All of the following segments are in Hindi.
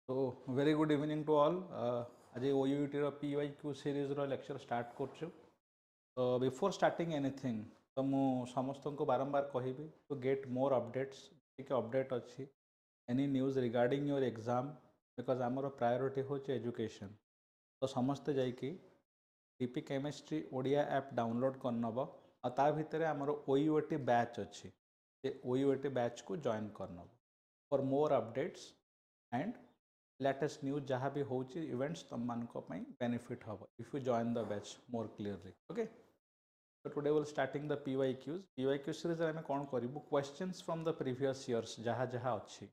So very good evening to all. आज OUT रो PYQ series रो lecture start करछु. So before starting anything, तो मु समस्त को बारंबार कहिबी to get more updates. ठीक अपडेट अच्छी any news regarding your exam because आमर priority होचे education. तो समस्ते जाइकी DP Chemistry Odia app download करनब आ ता भितरे आमर OUT बैच अच्छी ये OUT बैच को जॉइन करनब for more updates and latest news जहाँ भी होची इवेंट्स तुम मानको पई बेनिफिट हबो if you join the batch more clearly okay so today we'll starting the PYQ series रे हमें कोन करिवु questions from the previous years जहाँ जहाँ अच्छी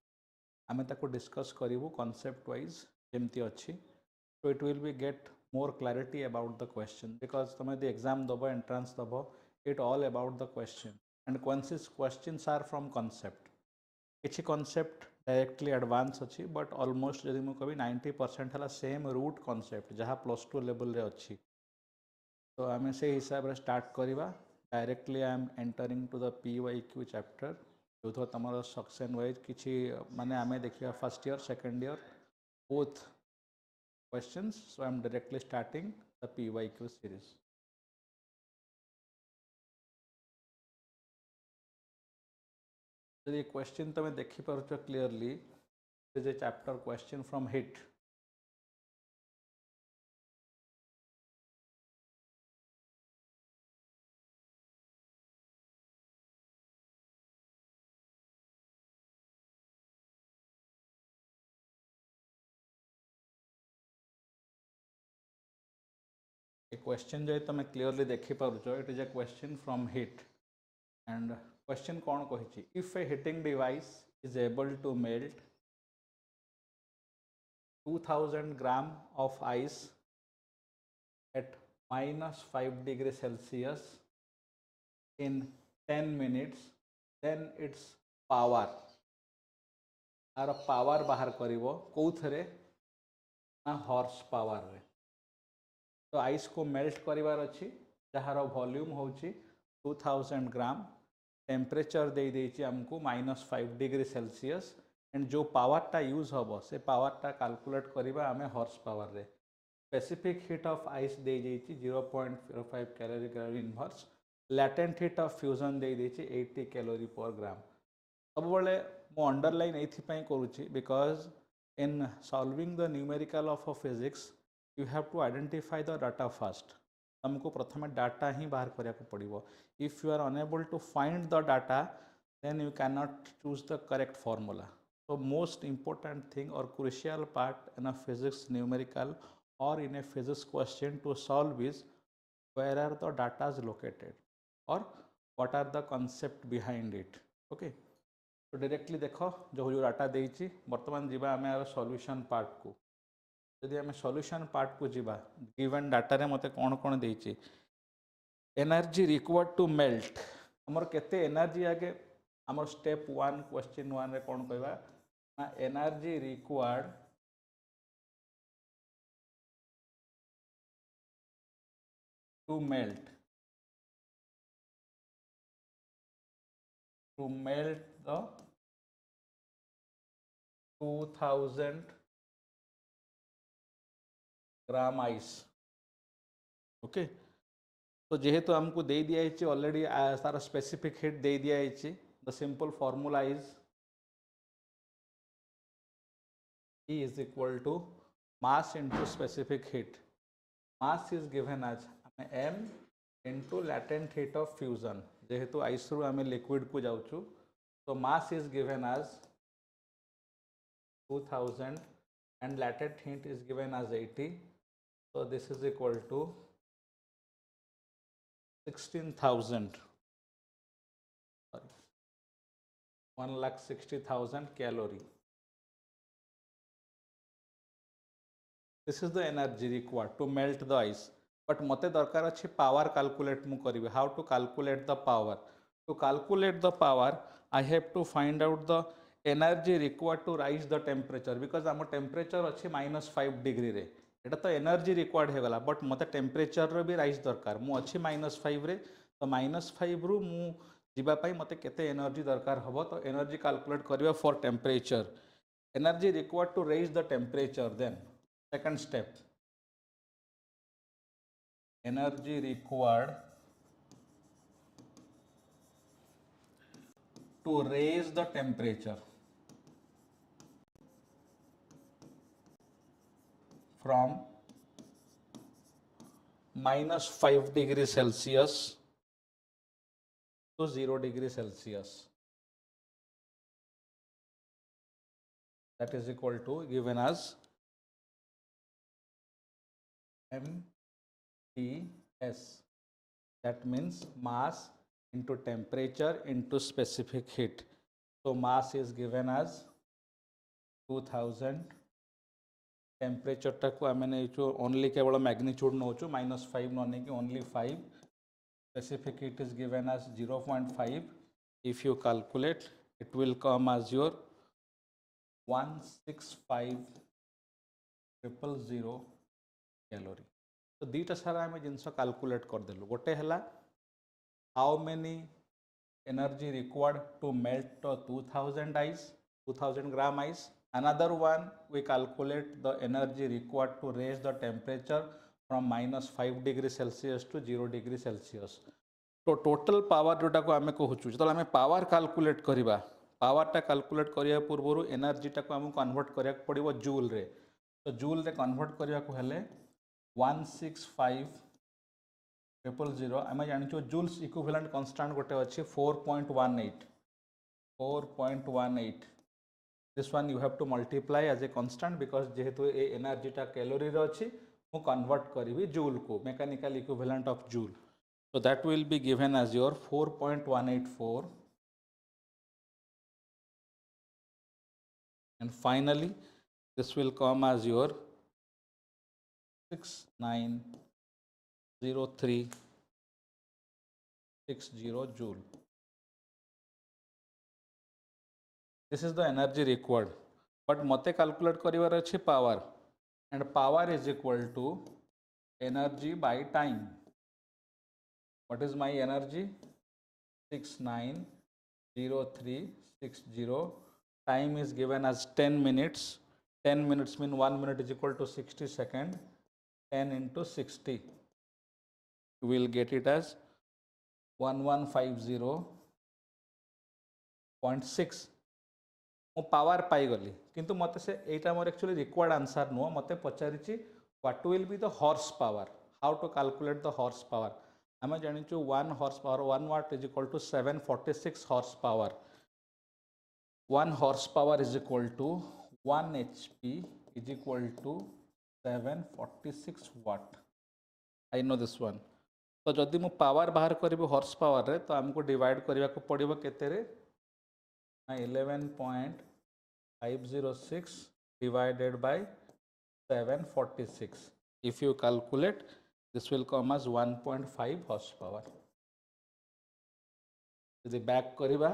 आमे ताको डिस्कस करिवु कॉन्सेप्ट वाइज जेमती अच्छी so it will be get more clarity about the question because तुम यदि एग्जाम दबो एंट्रेंस दबो it all about the question and questions are from concept किसी कॉन्सेप्ट डायरेक्टली एडवांस अच्छी बट ऑलमोस्ट जदि मुझे कभी 90% है सेम रूट कॉन्सेप्ट जहाँ +2 लेवल रे अच्छी तो आम से हिसाब से स्टार्ट करवा directly I am entering to the PYQ chapter जो तुम सेक्शन वाइज किसी माने आम देखा first year second year both questions so I am directly starting the PYQ series यदि क्वेश्चन तुम देखिपुच clearly is a chapter question from heat question जो तुम क्लीयरली देखिपुच it is a question from heat and question कौन कही if a heating device is able to melt 2000 gram of ice at -5 degree Celsius in 10 minutes then its power are power बाहर करिवो कोउथरे ना हॉर्स पावर रे तो आइस को मेल्ट करिवार अछि जहार वॉल्यूम होची 2000 ग्राम टेम्परेचर दे देछि हमको -5 डिग्री सेल्सियस एंड जो पावरटा यूज हम से पावरटा कैलकुलेट करवा आम हॉर्स पावर रे स्पेसिफिक हिट ऑफ आइस दे देछि 0.05 calorie inverse latent heat of fusion दे देछि 80 कैलोरी पर ग्राम सब बेले मु अंडरलाइन एथिपाई करूछि because in solving the numerical of a physics you have to identify the data first तुमको प्रथम डाटा ही बाहर करिया को पड़िबो if you are unable to find the data then you can not choose the correct formula so most important thing or crucial part in a physics numerical or in a physics question to solve is where are the data is located or what are the concept behind it okay तो डायरेक्टली देख जो जो डाटा देइछि वर्तमान जीवा आमे आर सॉल्यूशन पार्ट को यदि आमे सॉल्यूशन पार्ट को जीवा गिवन डाटा रे मते कोन कोन देइछि एनर्जी रिक्वायर्ड टू मेल्ट हमर केते एनर्जी आगे हमर स्टेप 1 क्वेश्चन 1 रे कोन कहबा energy required to melt the 2000 gram ice okay तो जेहेतु हमको दे दिया है ऑलरेडी सारा स्पेसिफिक हिट दे दिया है the simple formula is E is equal to mass into specific heat. Mass is given as m into latent heat of fusion. जेहेतु आइस रु आमे लिक्विड को जाउछु तो mass is given as 2000 and latent heat is given as 80. So this is equal to 16,000. Sorry, 1,60,000 calorie. This is the energy required to melt the ice. But मते दरकार अछि पावर कैलकुलेट मु करिवे. How to calculate the power? To calculate the power, I have to find out the energy required to rise the temperature because आम टेम्परेचर अच्छी -5 डिग्री रे एटा तो एनर्जी रिक्वायर्ड हो गला बट मते टेम्परेचर रो भी राइज दरकार मु अच्छी -5 रे तो -5 रु मु जीवा पाई मते केते एनर्जी दरकार हबो तो एनर्जी कैलकुलेट करिवा for temperature energy required to raise the temperature. Then second step, energy required to raise the temperature from -5 degrees Celsius to 0 degrees Celsius. That is equal to, given as MTS. That means mass into temperature into specific heat. So mass is given as 2000. Temperature टाक आम ओनली केवल मैग्नीट्यूड नौ -5 न नहीं only 5. Specific heat is given as 0.5. If you calculate, it will come as your 165,000 calorie. तो दीटा सारा आम जिनस कैलकुलेट करदेलु. गोटे है how many energy required to melt 2000 ice, 2000 gram ice. Another one, we calculate the energy required to raise the temperature from -5 degrees Celsius to 0 degrees Celsius. तो टोटल पावर जोटा को आम कहूँ जो आम पावर कैलकुलेट करवा, पावरटा कैलकुलेट करने पूर्व एनर्जीटा को आमको कन्वर्ट करा पड़ो जूल रे. तो जूल रे कन्वर्ट करने को हेले 165,000 आम जानी जूल्स इक्विवेलेंट कांस्टेंट गोटे अच्छी 4.18. This one you have to multiply as a constant because जेहेतु ए एनर्जीटा कैलोरी रे अच्छी मु कन्वर्ट करी जूल को, mechanical equivalent of joule. So that will be given as your 4.184, and finally this will come as your 690360 joule. This is the energy required, but मते calculate करिवार अछि power, and power is equal to energy by time. What is my energy? 690360. Time is given as 10 minutes. 10 minutes mean 1 minute is equal to 60 seconds. 10 into 60. You will get it as 1150.6. मु पावर पाई गली किंतु मते से एटा मोर एक्चुअली रिक्वायर्ड आंसर नो. मते पचारिछि what will be the horse power, how to calculate the horse power. आम जानिचु 1 horse power 1 watt is equal to 746 horse power. 1 horse power is equal to 1 HP is equal to 746 watt. I know this one. तो जदि मु पावर बाहर करी हॉर्स पावर रे तो हमको डिवाइड करने को पड़ो केते रे 11.506 divided by 746. If you calculate, this will come as 1.5 horsepower. The back kariba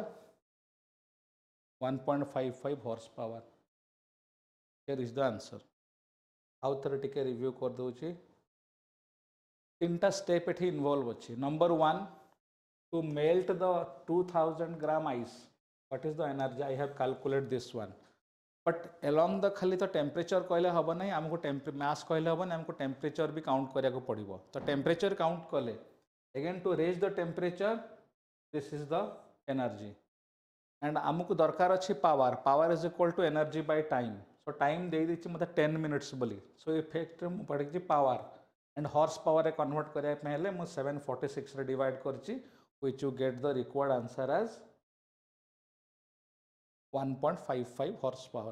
1.55 horsepower. Here is the answer. How thare टिके रिव्यू कर दोची. तीनटा स्टेप एठी इन्वॉल्व अछि. Number 1, to melt the 2000 gram ice. What is the energy? I have calculated this one. But along the खाली तो टेम्परेचर कहले हम ना, आमको मास कहले हम ना, आमको टेम्परेचर भी काउंट करिया को पड़िबो. तो टेम्परेचर काउंट कले again to raise the temperature, this is the energy. And आमको दरकार अच्छी power. Power is equal to energy by time. So time दे दी मत 10 मिनिट्स बोली. सो इफेक्ट पड़ी power and horse power convert करने मुझे 746 रे डिवाइड करछि, which you get the required answer as 1.55 horsepower.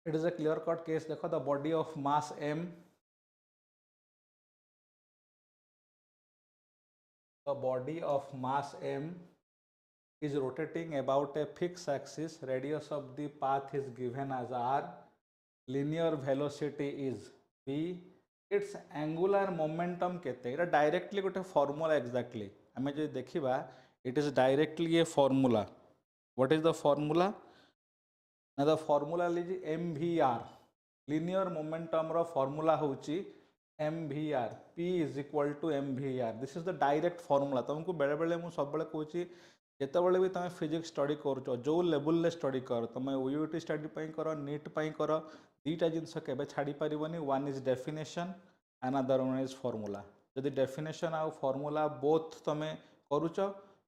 It is a clear cut case. देखो the body of mass m, the body of mass m is rotating about a fixed axis. Radius of the path is given as r. Linear velocity is v. Its angular momentum केते. इटा डायरेक्टली गोटे फॉर्मूला एक्जाक्टली आमे जे देखिबा. It is directly a formula. What is the formula? Now the formula is mvr. Linear momentum ro formula होची mvr. P is equal to mvr. This is the direct formula. तुमको बेले बेले मु सब बेले कहूची जितेबाला भी तुम फिजिक्स स्टडी कर जो लेवल स्टडी कर तुम ओयूटी स्टडी कर नीट कर दीटा जिनस के छाड़ी पारनी one is definition another one is formula जदि डेफिनेशन आउ फॉर्मूला बोथ तुम करुच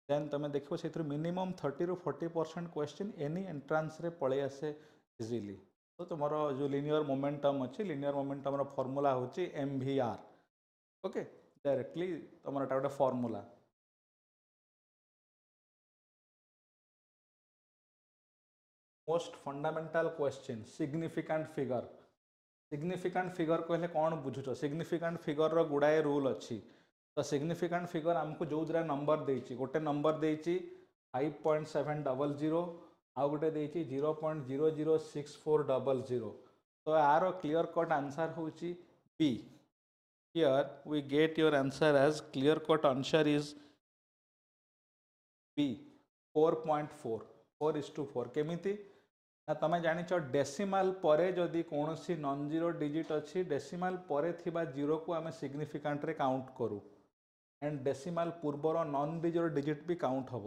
देन तुम देख से मिनिमम 30 ରୁ 40% क्वेश्चन एनी एंट्रांस रे पड़े आसे इजिली तो तुम जो लिनियर मोमेंटम अच्छी लिनियर मोमेंटम फॉर्मूला हूँ MVR ओके डायरेक्टली तुम गोटे formula most fundamental question significant figure कहले कौन बुझुच सिग्निफिकेंट फिगर रो गुड़ाए रूल अच्छी तो सिग्निफिकेंट फिगर आमको जो दुरा नंबर देछि गोटे नंबर देछि 5.700 आउ गोटे देछि 0.006400 तो यार क्लियर कट आंसर होछि B here we get your answer as clear cut answer is B 4.4 4:4 केमिति ना तुम जानिच डेसिमाल परे जदि कौन सी नॉन जीरो डिजिट अच्छी डेसिमाल परे थिबा जीरो को आम सिग्निफिकेंट रे काउंट करूँ एंड डेसिमाल पूर्वर नॉन जीरो डिजिट भी काउंट हम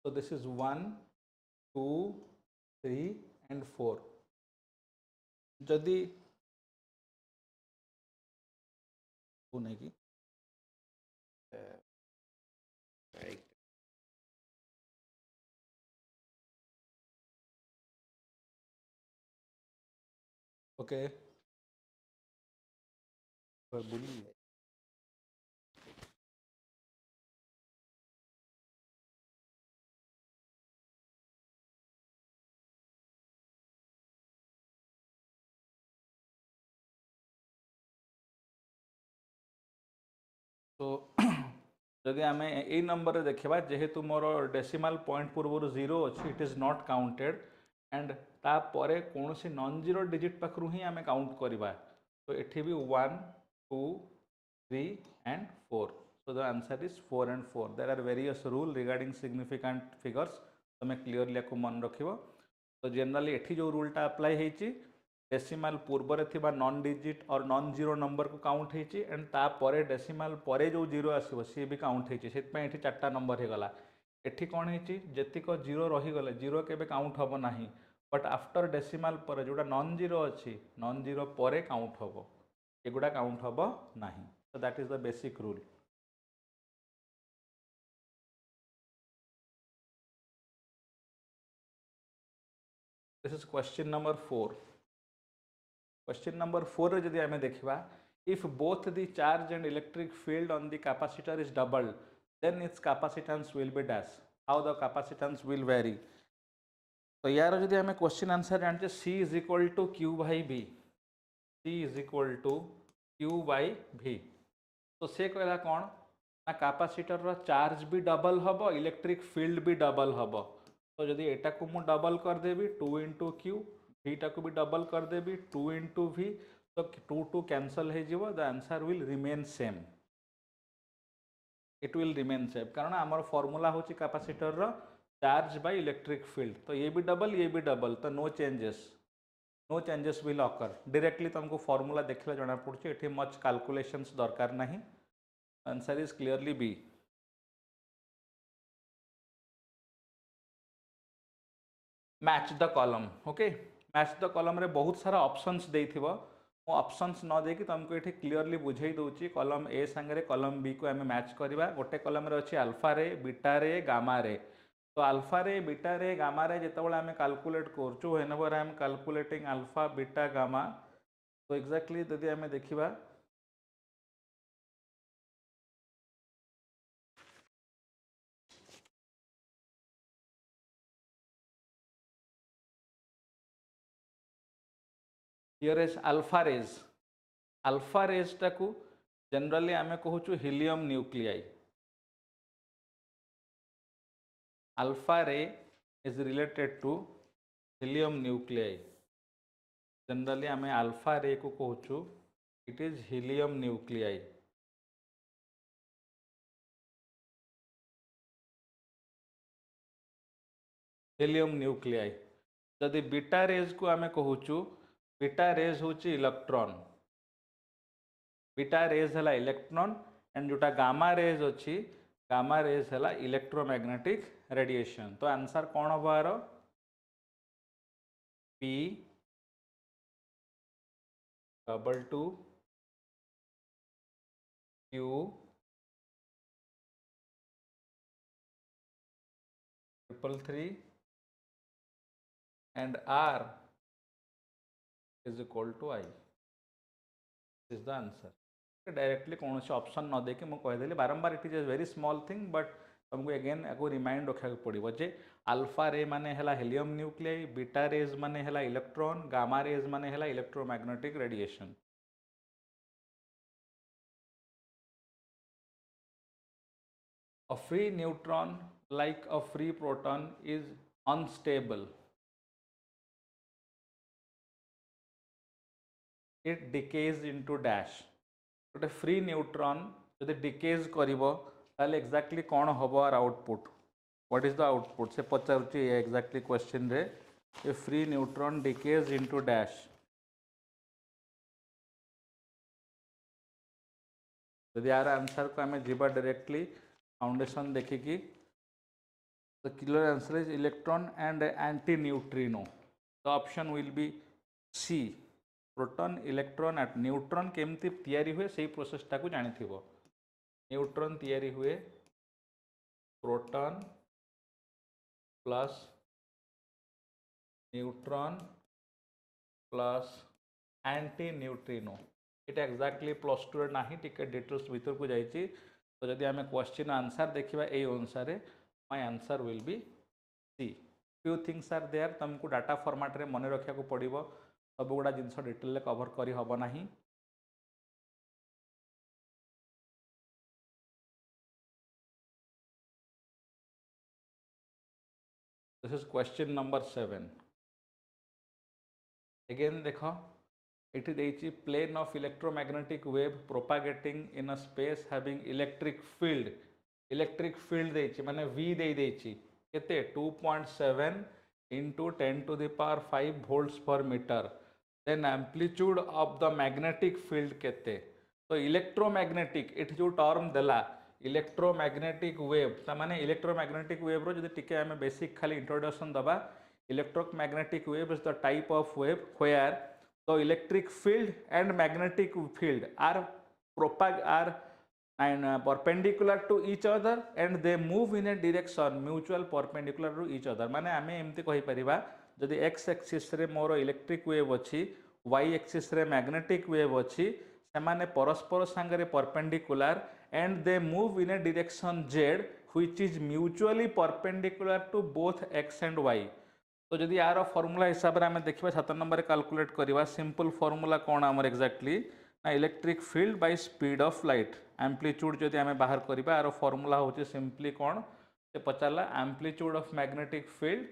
तो दिस इज 1 2 3 एंड 4 जदि नहीं कि ओके बोलिए तो जदि आम यही नंबर देखा जेहेतु मोर डेसिमाल पॉइंट पूर्व जीरो अच्छी it is not counted and तापर कौन सी नॉन जीरो डिजिट पाखु ही आम काउंट करवा तो ये भी 1 2 3 and 4 so the answer is 4 and 4 there are various rule regarding significant figures तुम्हें क्लीयरली को मन रख तो जनरली एठी जो रूलटा अप्लाई होती डेसिमाल पूर्व थिबा नॉन डिजिट और नॉन जीरो नंबर को काउंट होती एंड तापर डेसिमाल परे जो जीरो आसो सी भी काउंट होती से चार्टा नंबर हो गला एठी कौन होती जेतिक जीरो रहीगले जीरो केबे काउंट हम ना बट आफ्टर डेसिमाल पर जोटा नॉन जीरो अच्छी नॉन जीरो पर काउंट हम एगुड़ा काउंट हम ना so that is the basic rule this is question number 4 question number 4 रे जदि आमे देखिबा if both the charge and electric field on the capacitor is doubled then its capacitance will be dash how the capacitance will vary तो यार जदि आमे क्वेश्चन आंसर जानचे C is equal to Q by V C is equal to Q by V तो से कहला कौन ना कैपेसिटर रो चार्ज भी डबल हम इलेक्ट्रिक फील्ड भी डबल हम तो जदि एटा को मु डबल कर देबी 2 into Q भीटा को भी डबल कर देबी 2 into V तो 2 कैंसल हो जिवो the answer will remain same it will remain same कारण आमर फॉर्मूला होची कैपेसिटर रो चार्ज बाय इलेक्ट्रिक फील्ड तो ये भी डबल तो no changes will occur directly तुमको फॉर्मूला देखले जाना पड़छ एठी मच कैलकुलेशंस दरकार नहीं answer is clearly B match the column okay match the column रे बहुत सारा ऑप्शंस देथिबो मो ऑप्शंस न देकी तुमको एठी क्लियरली बुझेई दउची कॉलम ए संगे कॉलम बी को हमें मैच करबा गोटे कॉलम रे अछि अल्फा रे बीटा रे गामा रे तो अल्फा रे बीटा रे गामा रे जेतेबेला हमें कैलकुलेट करछु whenever I am calculating alpha beta gamma तो एक्जेक्टली यदि हमें देखिबा हियर इज अल्फा रेज टाकू जनरली आमे कहूँ helium nuclei alpha ray is related to helium nuclei generally आमे अल्फा रे को कहूँ it is helium nuclei helium nuclei जदि बीटा रेज को आमे कहूँ बीटा रेज हूँ इलेक्ट्रॉन बीटा रेज है इलेक्ट्रॉन एंड जोटा गामा रेज अच्छी गामा रेज है इलेक्ट्रोमैग्नेटिक रेडिएशन। तो आंसर कौन हम यार P double two Q triple three and R is equal to I is the answer। Directly कौन से ऑप्शन न देके मुझे कहीदेली बारंबार it is a very small thing but तुमको अगेन आपको रिमाइंड रखा पड़ो जे अल्फा रे माने है हेलियम न्यूक्लियाई, बीटा रेज माने है इलेक्ट्रॉन, गामा रेज माने है electromagnetic radiation. A free neutron like a free proton is unstable, it decays into dash। गोटे फ्री न्यूट्रॉन जदि डिकेज करिवो ताले एक्जाक्टली कौन हम आर output, what is the output से पचारुची एक्जाक्टली क्वेश्चन रे a free neutron decays into dash. यदि यार आंसर को आम जीवा डायरेक्टली फाउंडेशन देखिकी the clear answer is electron and anti neutrino. The option will be C proton electron at neutron केमती तैयारी हुए से प्रोसेसटा को जानी थी। न्यूट्रॉन तैयारी हुए proton plus neutron plus anti neutrino. ये एक्जाक्टली प्लस टू ना टिके डिटेल्स भीतर को जाइए। तो जदि आम क्वेश्चन आंसर देखा ये अनुसार my answer will be C. Few things are there तुमको डाटा फॉर्मेट रे मन रखा पड़ो, सब गुड़ा जिनस डिटेल कवर करी हब नहीं। This is question number 7। Again देख ये plane of electromagnetic wave propagating in a space having electric field. Electric field देछि माने V देछि केते 2.7 into 10⁵ volts per meter। Then amplitude of the magnetic field केते। तो इलेक्ट्रोमैग्नेटिक इट जो टर्म देला इलेक्ट्रोमैग्नेटिक वेव माने इलेक्ट्रोमैग्नेटिक वेव रो जदि टिके आमे बेसिक खाली इंट्रोडक्शन दबा electromagnetic wave is the type of wave where the electric field and magnetic field are and perpendicular to each other and they move in a direction mutual perpendicular to each other। माने आमे एमती कहि परिबा जदि x एक्सिस रे मोर इलेक्ट्रिक वेव अछि, y एक्सिस रे मैग्नेटिक वेव अछि, सेमाने परस्पर संगरे perpendicular and they move in a direction z which is mutually perpendicular to both x and y। तो जदि यार फॉर्मूला हिसाब से आम देखा 7 नंबर कैलकुलेट करवा सिंपल फॉर्मूला कौन आमर एक्जाक्टली ना electric field by speed of light. Amplitude जदि आम बाहर करवा यार फॉर्मूला होची सिंपली कौन से पचारा amplitude of magnetic field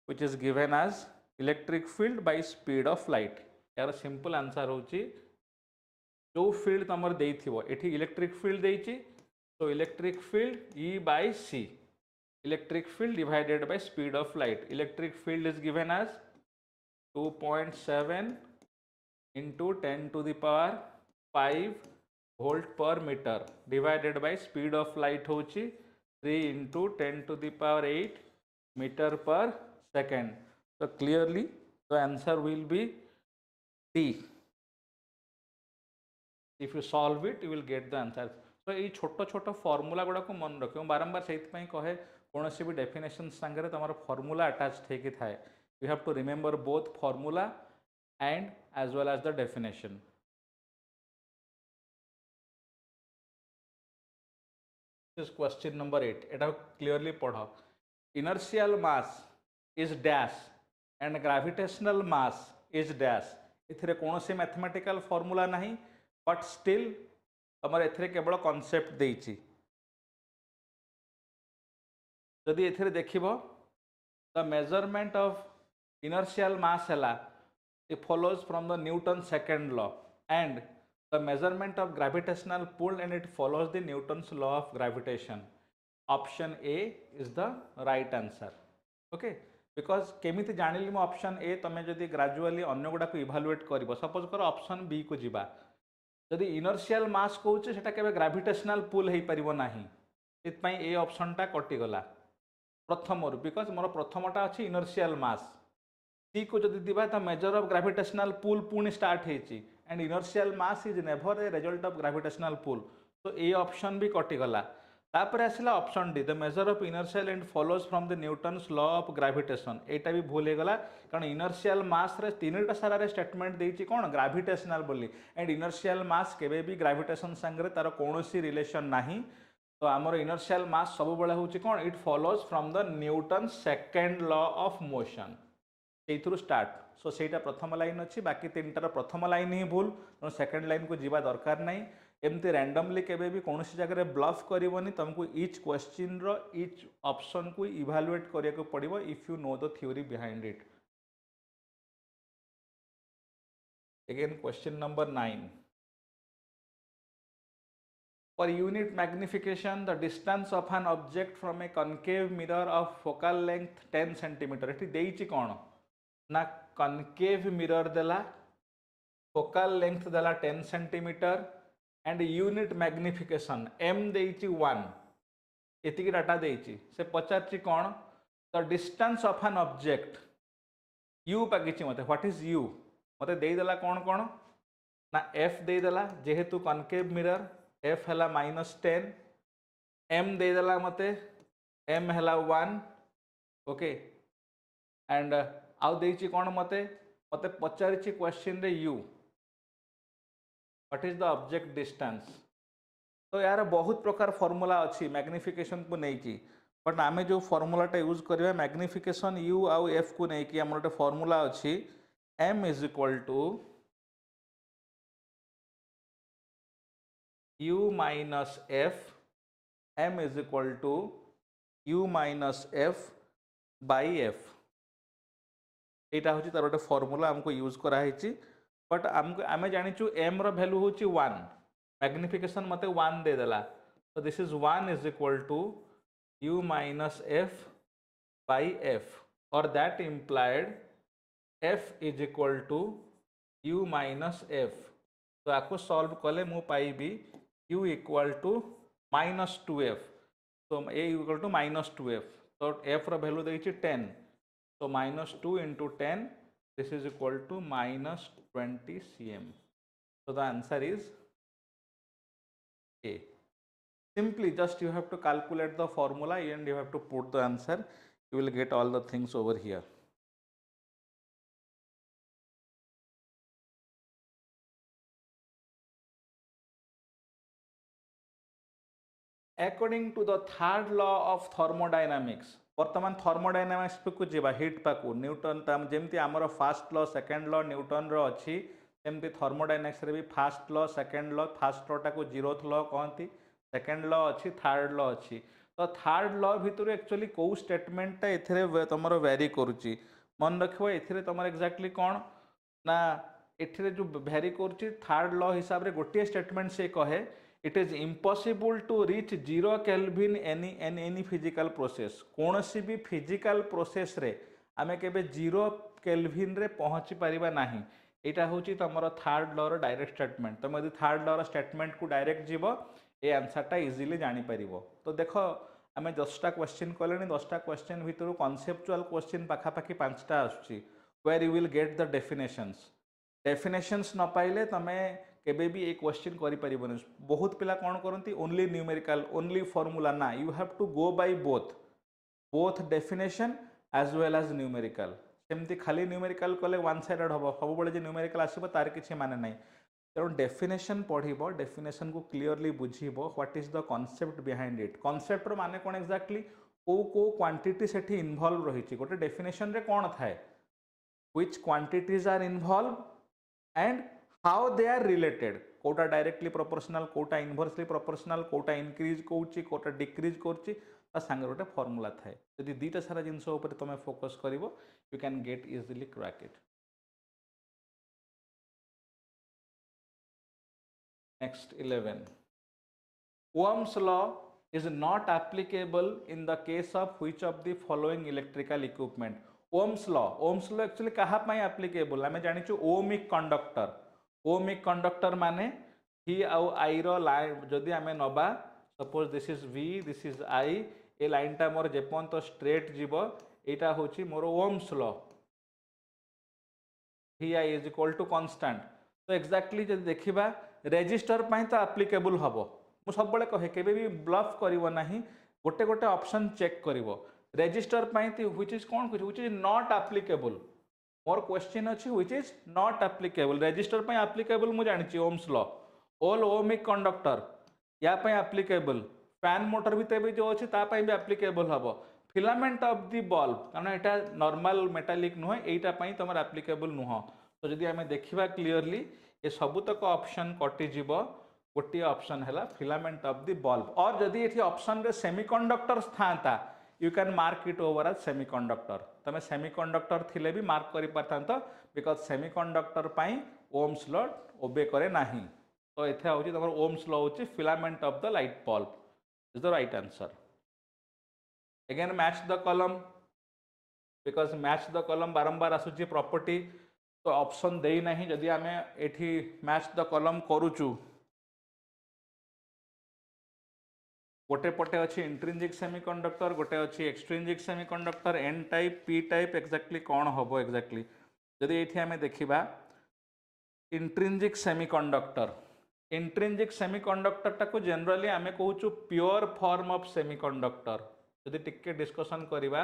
which is given as electric field by speed of light. यार सिंपल आंसर होची जो फील्ड तुम देइथिबो एठी इलेक्ट्रिक फील्ड देइची तो electric field E by C। Electric field divided by speed of light। Electric field is given as 2.7 into 10⁵ volt per meter divided by speed of light होची 3 into 10⁸ meter per second। So clearly the answer will be D। If you solve it you will get the answer। तो ये छोट छोट फॉर्मूला गुड़ा को मन रख बारंबार से कहे कौन सी भी डेफिनेशन संगे तुम फॉर्मूला अटैच होगी थाए। You have to remember both formula and as well as the definition. Question number 8 एटा क्लियरली पढ़। Inertial mass is dash and gravitational mass is dash. इथिरे कौन सी मैथमेटिकल फॉर्मूला नहीं बट स्टिल तुम एथिरे केवल कॉन्सेप्ट देइछि। जदि एथिरे देखिबो the measurement of inertial mass हैला it follows from the Newton second law and the measurement of gravitational pull and it follows the Newton's law of gravitation. Option A is the right answer. Okay because केमिति जानिली मो ऑप्शन ए तुम जदि ग्रेजुअली अन्य गुडा को इवालुएट करिवो सपोज कर ऑप्शन बी को जिबा जदि इनर्शियल मास कहूचे सेटा केबे ग्रेविटेशनल पुल हेई परिबो नाही ए ऑप्शनटा कटिगला प्रथम बिकज मोर प्रथमटा अच्छी इनर्शियल मास सी को जदि दिबा तो मेजर ऑफ ग्रेविटेशनल पुल पुणी स्टार्ट होती and inertial mass is never a result of gravitational pull तो ए ऑप्शन भी कटिगला तापर आसला option D the measure of inertial and follows from the Newton's law of gravitation एटा भी भूल होगला कारण इनर्शियल मास रे तीनटा सारा स्टेटमेंट देछि कोन ग्रेविटेशनल बोली एंड इनर्शियल मास केबे भी ग्रेविटेशन संगे तार कोनोसी रिलेशन नाही तो आमर इनर्शियल मास सब बेले होछि कोन it follows from the Newton's second law of motion से स्टार्ट सो सेटा प्रथम लाइन अच्छी बाकी तीन टार प्रथम लाइन ही भूल तेणु सेकेंड लाइन को जीवा दरकार नहीं एमती रैंडमली केबे भी कौन जगह ब्लफ करनी तुमको इच क्वेश्चन रो इच ऑप्शन को इवालुएट करिया पड़ो if you know the theory behind it again question number 9 for unit magnification the distance of an object from a concave mirror of focal length 10 cm एठी देइछि कोन ना concave mirror देला focal length देला 10 cm and unit magnification m देइछि 1 एतिकी डाटा देइछि से पचारछि कोन the distance of an object u पागिछि मते what is u मते देइ देला कोन कोन ना f देइ देला जेहेतु concave mirror f है -10 m दे देला मते m है 1 ओके एंड आउ देछि कोन मते मते पचारिछि क्वेश्चन रे u what is the object distance तो यार बहुत प्रकार फार्मूला अच्छी मैग्निफिकेशन को नहीं बट आमे जो फार्मूलाटा यूज करबा मैग्निफिकेशन u आउ f को नहीं कि हमर फार्मूला अच्छी m is equal to u minus f m is equal to u minus f by f एटा होची तार गोटे फॉर्मूला हमको यूज करा हिची बट हमको आमे जानिचु m रो वैल्यू होची 1 मैग्निफिकेशन मते 1 दे देला so this is 1 is equal to u minus f by f or that implied f is equal to u minus f तो आपको सॉल्व कले मु पाइबी u equal to -2f so a equal to -2f so f रो वैल्यू देछि 10 so -2 into 10 this is equal to -20 cm so the answer is a simply just you have to calculate the formula and you have to put the answer you will get all the things over here according to the third law of thermodynamics वर्तमान थर्मोडायनामिक्स को जीवा हीट पाकू न्यूटन जमती आमर first law second law Newton रो अच्छी सेमती थर्मोडायनामिक्स रे भी first law second law first law टाको जीरोथ लॉ कहती सेकंड लॉ अच्छी थर्ड लॉ अच्छी तो थर्ड लॉ भितर एक्चुअली कौ स्टेटमेंटा एथिरे तुमर वेरी करुच्ची मन रखिबो एथिरे तुमर एक्जाक्टली कौन ना एथिरे जो वेरी करुच्ची थर्ड लॉ हिसाब रे गोटे स्टेटमेंट से कहे it is impossible to reach 0 Kelvin any physical process कौन सी भी physical process रे आमे केबे 0 Kelvin रे पहुँची पारिबा नाही एटा होची तमरो थर्ड लॉ रो डायरेक्ट स्टेटमेंट तुम यदि थर्ड लॉ रो स्टेटमेंट को डायरेक्ट जीवो ए आंसर टा इजीली जानी परिबो तो देखो आमे 10टा क्वेश्चन कलेनी 10टा क्वेश्चन भितर कॉन्सेप्चुअल क्वेश्चन पाखा पाखी 5टा आछी where you will get the definitions न पाइले तमे केबे भी एक क्वेश्चन करि परिबोनी बहुत पिला कोन करंती ओनली न्यूमेरिकल ओनली फार्मूला ना you have to go by both definition as well as numerical सेमती खाली न्यूमेरिकल कले वन साइडेड हबो सब बेले जे न्यूमेरिकल आसीबो तार किछि माने नै तेणु डेफिनेशन पढ़िबो डेफिनेशन को क्लियरली बुझिबो what is the concept behind it concept रो माने कोन एक्जेक्टली को क्वांटिटी सेठी इन्वॉल्व रहिछि गोटे डेफिनेशन रे कोन थाए which quantities are involve and how they are related कोटा डायरेक्टली प्रोपोर्शनल कोटा इनवर्सली प्रोपोर्शनल कोटा इंक्रीज कोची कोटा डिक्रीज करची ता संगे गोटे फार्मूला थाए यदि दीटा सारा जिंस ऊपर तुम फोकस करिवो you can get easily crack it next 11 Ohm's law is not applicable in the case of which of the following electrical equipment Ohm's law actually कहा पई applicable आमे जानिछु ohmic conductor माने ही आउ आई रो लाइन जदि आमे नबा suppose this is V, this is I, ए लाइनटा मोर जेपर्यंत स्ट्रेट जीव यहाँ हूँ मोर Ohm's law, Vi is equal to constant. तो एक्जाक्टली जब देखा रेजिस्टर तो आप्लिकेबल हम, मुझे सब कहे केबे भी ब्लफ करिवो नाही, गोटे गोटे ऑप्शन चेक करिवो। रेजिस्टर व्हिच इज कौन व्हिच इज नॉट एप्लिकेबल, मोर क्वेश्चन अच्छी which is not applicable. Resistor पे एप्लिकेबल मुझे जानी Ohm's law, all ohmic conductor या एप्लिकेबल, फैन मोटर भी जो अच्छी भी एप्लिकेबल हम। फिलामेंट ऑफ दी बल्ब कारण यहाँ नॉर्मल मेटालिक नुहे, यहाँ तुम एप्लिकेबल नुह। तो जदि आम देखा क्लीयरली ये सबुतक ऑप्शन कटिଯିव, गोटे ऑप्शन है फिलामेंट ऑफ दी बल्ब। और जदि ये ऑप्शन रे सेमीकंडक्टर्स था you can mark it over as semiconductor, तुम सेमीकंडक्टर थिले भी मार्क कर पारत बिकज सेमीकंडक्टर ओम्स लॉ ओबे करे नाही। तो इथे हूँ तुम ओम्स लॉ हूँ filament of the light bulb is the right answer. Again match the column, because match the column बारंबार आसूची प्रॉपर्टी, तो ऑप्शन दे ना जदि आम एठी मैच द कॉलम करूचु। गोटे पटे अच्छी इंट्रिंजिक सेमीकंडक्टर, गोटे अच्छी extrinsic semiconductor, N type P type exactly कौन हम एक्जाक्टली जदि ये आम देखा इंट्रिंजिक सेमीकंडक्टर, इंट्रिंजिक सेमीकंडक्टर टाको जनरली आम कहूँ प्योर फॉर्म ऑफ सेमीकंडक्टर। जदि टिके डिस्कशन करवा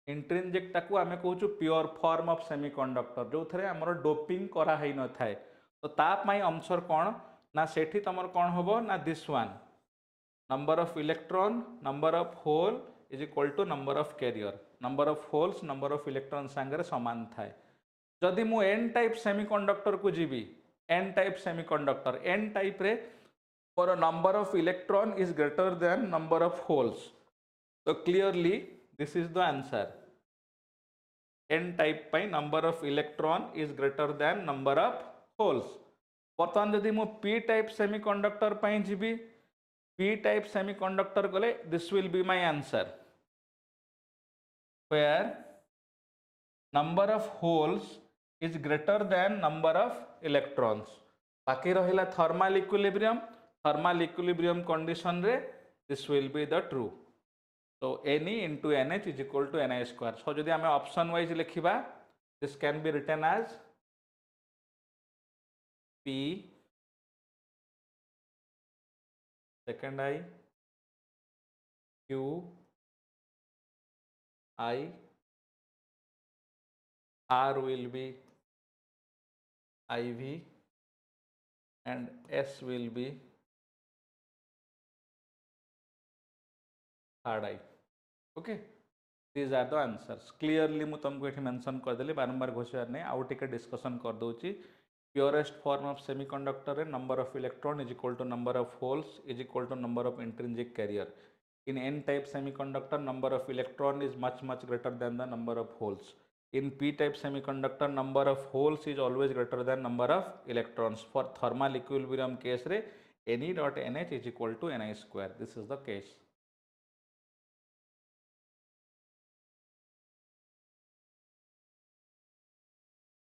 इंट्रिंजिक टाको आम कहूँ प्योर फॉर्म ऑफ सेमीकंडक्टर जो थे आमर डोपिंग कराई न थाए। तो तापाई आंसर कौन ना सेठी तुम कौन हम ना this one number of electron number of hole is equal to number of carrier, number of holes number of electron सांगे समान थाए। जदि मु एन टाइप सेमीकंडक्टर को जीवी, N type semiconductor, N type रे for number of electron is greater than number of holes, तो clearly this is the answer. N type पाई number of electron is greater than number of holes. बर्तमान जदि मु पी टाइप सेमीकंडक्टर पाई जीवी, पी टाइप सेमीकंडक्टर गले this will be my answer where number of holes is greater than number of electrons. बाकी रहिला thermal equilibrium, thermal equilibrium condition रे this will be the true. तो Ne into NH is equal to Ni square। So जदि आम ऑप्शन वाइज लिखा this can be written as P second I Q I, R will be IV and S will be third I। Okay these are the answers. Clearly मुझे तुमको ये मेंशन करदेली, बारंबार घोषार नहीं, आउ टिके डिस्कशन कर दूची। प्योरेस्ट फॉर्म ऑफ सेमीकंडक्टर रे number of electron is equal to number of holes is equal to number of intrinsic carrier. In N type semiconductor, number of electron is much greater than the number of holes. In P type semiconductor, number of holes is always greater than number of electrons. For thermal equilibrium case re Ne dot NH is equal to Ni square. This is the case.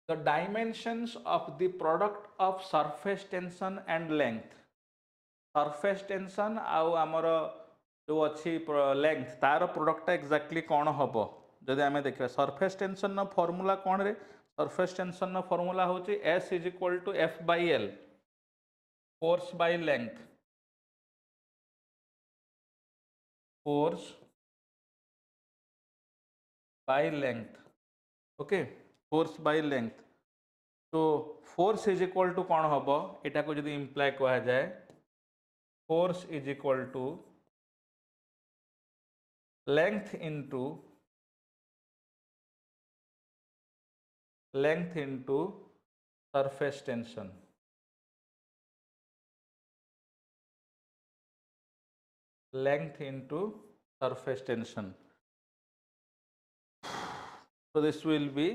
The dimensions of the product of surface tension and length. Surface tension आउ आमर जो अच्छी लेंथ तार प्रोडक्ट एक्जाक्टली कौन हम जदि आम देखा सरफेस टेंशन फॉर्मूला कौन रे, सरफेस टेंशन फॉर्मूला हूँ S इज इक्वल टू F by L, force by length, force by length, okay force by length. तो फोर्स इज इक्वल टू कौन हम यहाँ को जब इम्प्लाय कह जाए force is equal to length into surface tension. Length into surface tension. So this will be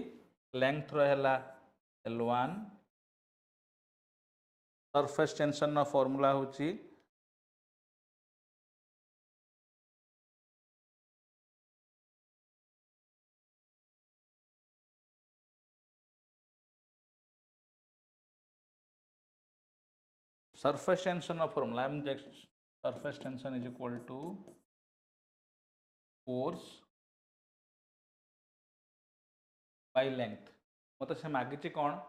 length रहा L1, सरफेस टेंशन ना फॉर्मूला होची surface tension of formula I am just surface tension is equal to force by length. मतलब से मागिची कौन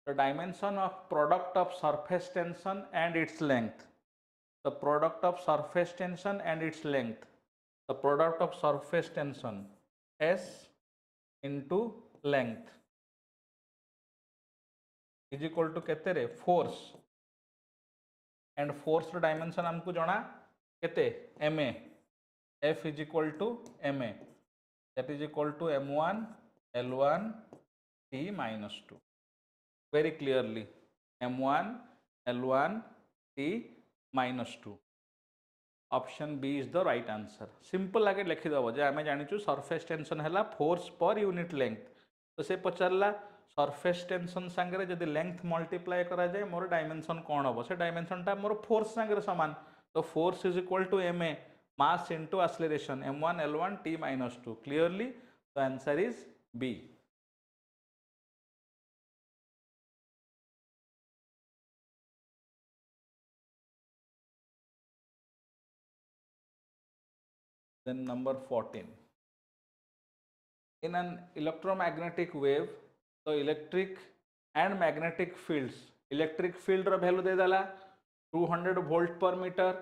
the dimension of product of surface tension and its length. The product of surface tension and its length. The product of surface tension S into length is equal to केते रे force and force dimension हमको जाना केते ma. F is equal to ma, that is equal to m1 l1 t minus 2. Very clearly m1 l1 t minus 2. Option B is the right answer. Simple आगे लिखि दबो जे आमे जानिचु surface tension हैला force per unit length. तो से पचारला surface tension संगे जदि length multiply करा जाए मोर dimension कौन हबो से dimension टा मोर force संगे समान. तो force is equal to ma, mass into acceleration m1 l1 t minus 2. Clearly the answer is B. Then number 14. In an electromagnetic wave, the electric and magnetic fields, electric field row value दे दला 200 volt per meter,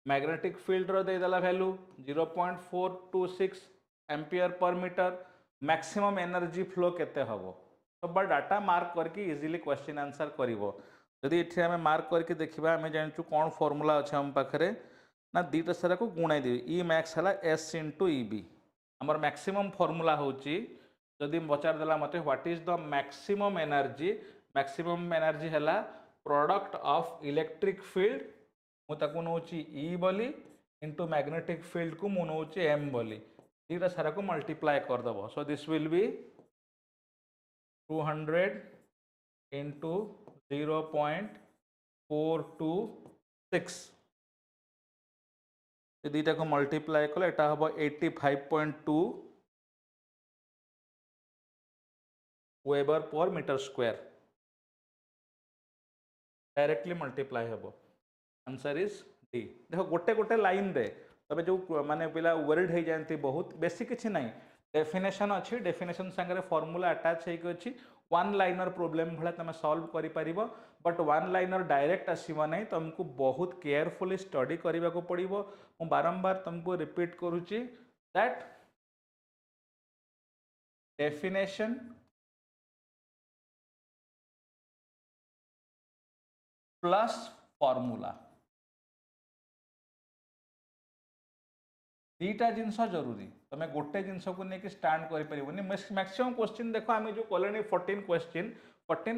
magnetic field रो दे दला value 0.426 ampere per meter, maximum energy flow केते हबो. सब डाटा मार्क करके इजीली क्वेश्चन आंसर करिवो. जदि एठी हमें मार्क करके देखिबा हमें जानचु कोन फार्मूला अछि हम पाखरे ना दीटा सारा को गुणाई देबी. ई मैक्स हला s into eb. हमर मैक्सिमम फार्मूला होची जदि पचार देला मते what is the maximum energy हला प्रोडक्ट ऑफ इलेक्ट्रिक फील्ड मु ताकू नोची e बोली इनटू मैग्नेटिक फील्ड को मु नोची m बोली. दीटा सारा को मल्टीप्लाई कर दबो. So this will be 200 into 0.426. दीटा को मल्टीप्लाई कले एटा हबो 85.2 weber per metre square. Directly multiply हबो. Answer is D. देखो गोटे गोटे लाइन रे तबे जो माने पिला वर्ड हे जानती बहुत बेसिक किछि नाही. डेफिनेशन अच्छी डेफिनेशन संगे फॉर्मूला अटैच होइक अछि. वन लाइनर प्रॉब्लम भला तमे सॉल्व करि परिबो बट वन लाइनर डायरेक्ट आसीबो नाही. तुमको बहुत केयरफुली स्टडी करबा को पड़िबो. मु बारंबार तुमको रिपीट करूची दैट डेफिनेशन प्लस फॉर्मूला दीटा जिनस जरूरी. तुम गोटे जिनस को लेकिन स्टांड करें. मैक्सिमम क्वेश्चन देख आम जो कले 14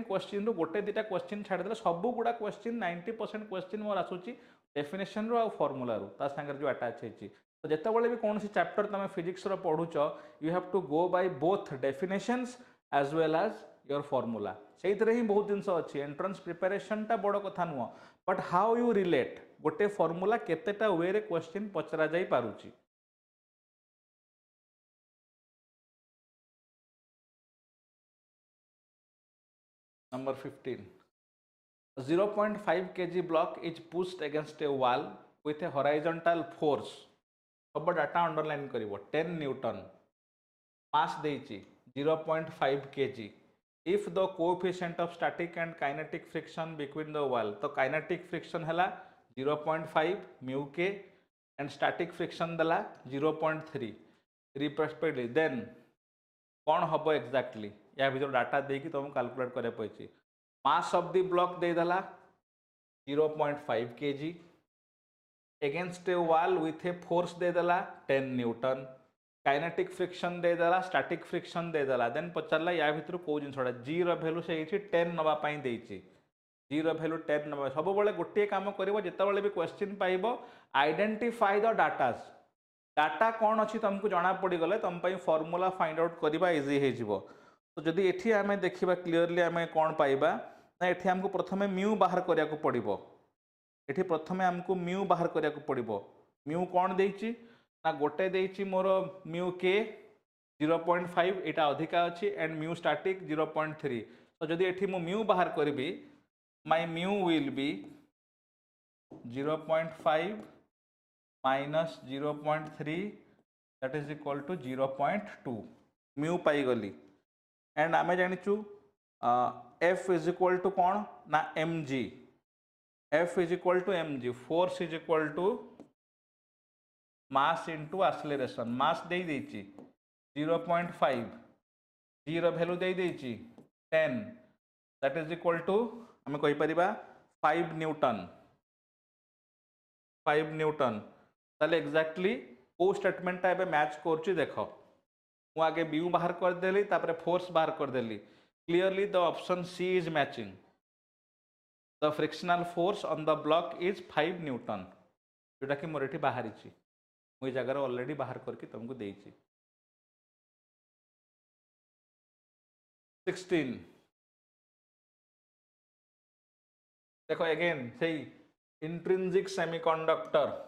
क्वेश्चन रू गोटे दीटा क्वेश्चन छाड़दे सब गुड़ा क्वेश्चन 90% क्वेश्चन मोर आसूची डेफिनेशन रू आ फॉर्मूला रू ता संगे जो अटैच होती. तो जितेबाला भी कौन चैप्टर तुम फिजिक्स पढ़ुच you have to go by both definitions as well as your formula. से ही बहुत जिनस अच्छी. एंट्रेंस प्रिपरेशन टा बड़ कथा नुह बट हाउ यू रिलेट गोटे फॉर्मूला केतेटा वे रे क्वेश्चन पचरा जाई पारुची. Number 15. A 0.5 kg block is pushed against a wall with a horizontal force. सब डाटा अंडरलाइन करिवो. 10 न्यूटन. मास देइची 0.5 kg. If the coefficient of static and kinetic friction between the wall, तो kinetic friction हला 0.5 mu k and static friction दला 0.3 respectively. Then कौन हबो एक्जाक्टली या भीतर डाटा देकी तुम कैलकुलेट करे पड़े. मास ऑफ द ब्लॉक दे दला 0.5 kg against a wall with a force दे दला 10 न्यूटन. काइनेटिक फ्रिक्शन दे दला स्टैटिक फ्रिक्शन दे दला. देन पचारला या भीतर को जिनसटा जी रो वैल्यू से 10 नबा पई देछि. जी रो वैल्यू 10 नबा सब बेले गोटे काम करिवो जेतेबेले भी क्वेश्चन पाइबो आइडेंटिफाई द डाटास. डाटा कौन अच्छी तुमको जना पड़गले तुम फॉर्मूला फाइंड आउट करवा इजी हो. तो जदि एठी आमे देखिबा क्लियरली आमे कौन पाइबा ना एठी हमको प्रथमे म्यू बाहर करिया को पड़िबो. एठी प्रथमे हमको म्यू बाहर करिया को पड़िबो. म्यू कौन देइची ना गोटे देइची मोर म्यू के 0.5 एटा अधिका अछि एंड म्यू स्टैटिक 0.3. तो जदि एठी मु म्यू बाहर करबी my mu will be 0.5 minus 0.3 that is equal to 0.2 mu पाई गली एंड आमे जानिचु एफ इज इक्वल टू कौन ना M G F is equal to M G force is equal to mass into acceleration mass दे देची 0.5 जी रो वैल्यू दे देची 10 दैट इज इक्वल टू आमे कहि परिबा 5 न्यूटन 5 न्यूटन ताले एग्जैक्टली को स्टेटमेंट एबे मैच करछि देखो मु आगे म्यू बाहर कर देली तापरे फोर्स बाहर कर देली clearly the option C is matching the frictional force on the block is 5 newton जोटा कि मोर एठी बाहरी छि मु ए जगह ऑलरेडी बाहर करके तुमको देइछि 16 देखो अगेन सही intrinsic semiconductor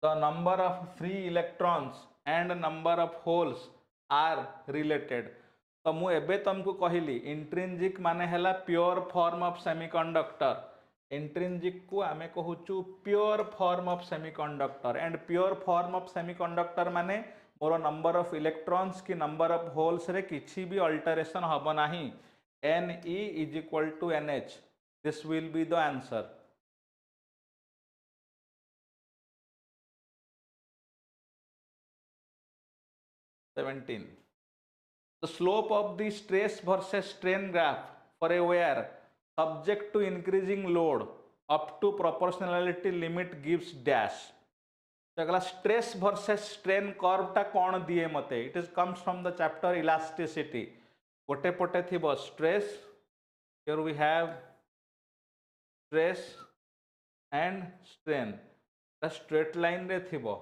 the number of free electrons and number of holes are related तो मु एबे तुमको कहली इंट्रिंसिक माने हैला pure form of semiconductor intrinsic को आमे कहूचु pure form of semiconductor and pure form of semiconductor माने मोर नंबर ऑफ इलेक्ट्रॉन्स की नंबर ऑफ होल्स रे किछि भी अल्टरेशन हबो नाही Ne is equal to NH this will be the answer 17 the slope of the stress versus strain graph for a wire subject to increasing load up to proportionality limit gives dash तो stress versus strain curve टा कौन दिए मते it is comes from the chapter elasticity गोटे पटे थिबो stress here we have stress and strain ता straight line रे थिबो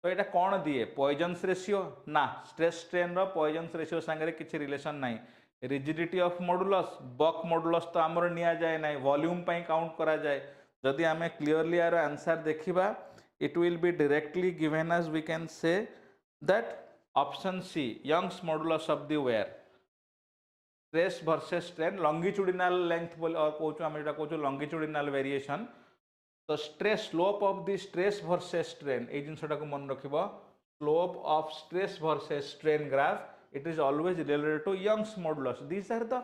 तो ये कौन दिए पॉइजन्स रेशियो ना स्ट्रेस स्ट्रेन रो पॉइजन्स रेशियो संगे किछि रिलेशन नाही rigidity of modulus bulk modulus तो आमर निया जाए नाही वॉल्यूम पई काउंट करा जाए जदि आमे क्लियरली यार आंसर देखिबा it will be directly given as we can say that option C Young's modulus of the wire stress versus strain longitudinal length बोल और कहूँ आम कहूँ longitudinal variation तो stress slope of the stress versus strain ए जिनसटा को मन रखिबो slope of stress versus strain graph it is always related to Young's modulus this are the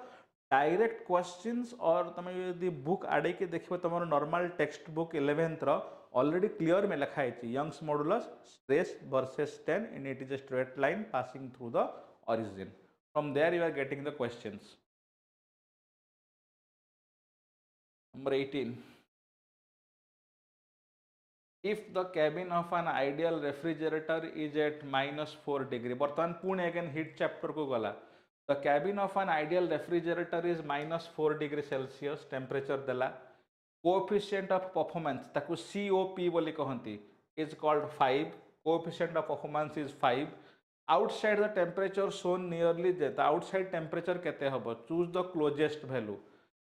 direct questions और तुम यदि बुक आड़े के देखिबो तुम नॉर्मल टेक्स्ट बुक 11th रो ऑलरेडी क्लियर में लिखा है Young's modulus stress versus strain in it is a straight line passing through the origin from there you are getting the questions number 18 if the cabin of an ideal refrigerator is at -4 degree बर्तमान पुणे अगेन हीट चैप्टर को गला the cabin of an ideal refrigerator is -4 degree celsius temperature देला coefficient of performance ताकू COP बोली कहंती is called 5 coefficient of performance is 5 outside the temperature shown nearly that outside temperature केते हबो choose the closest value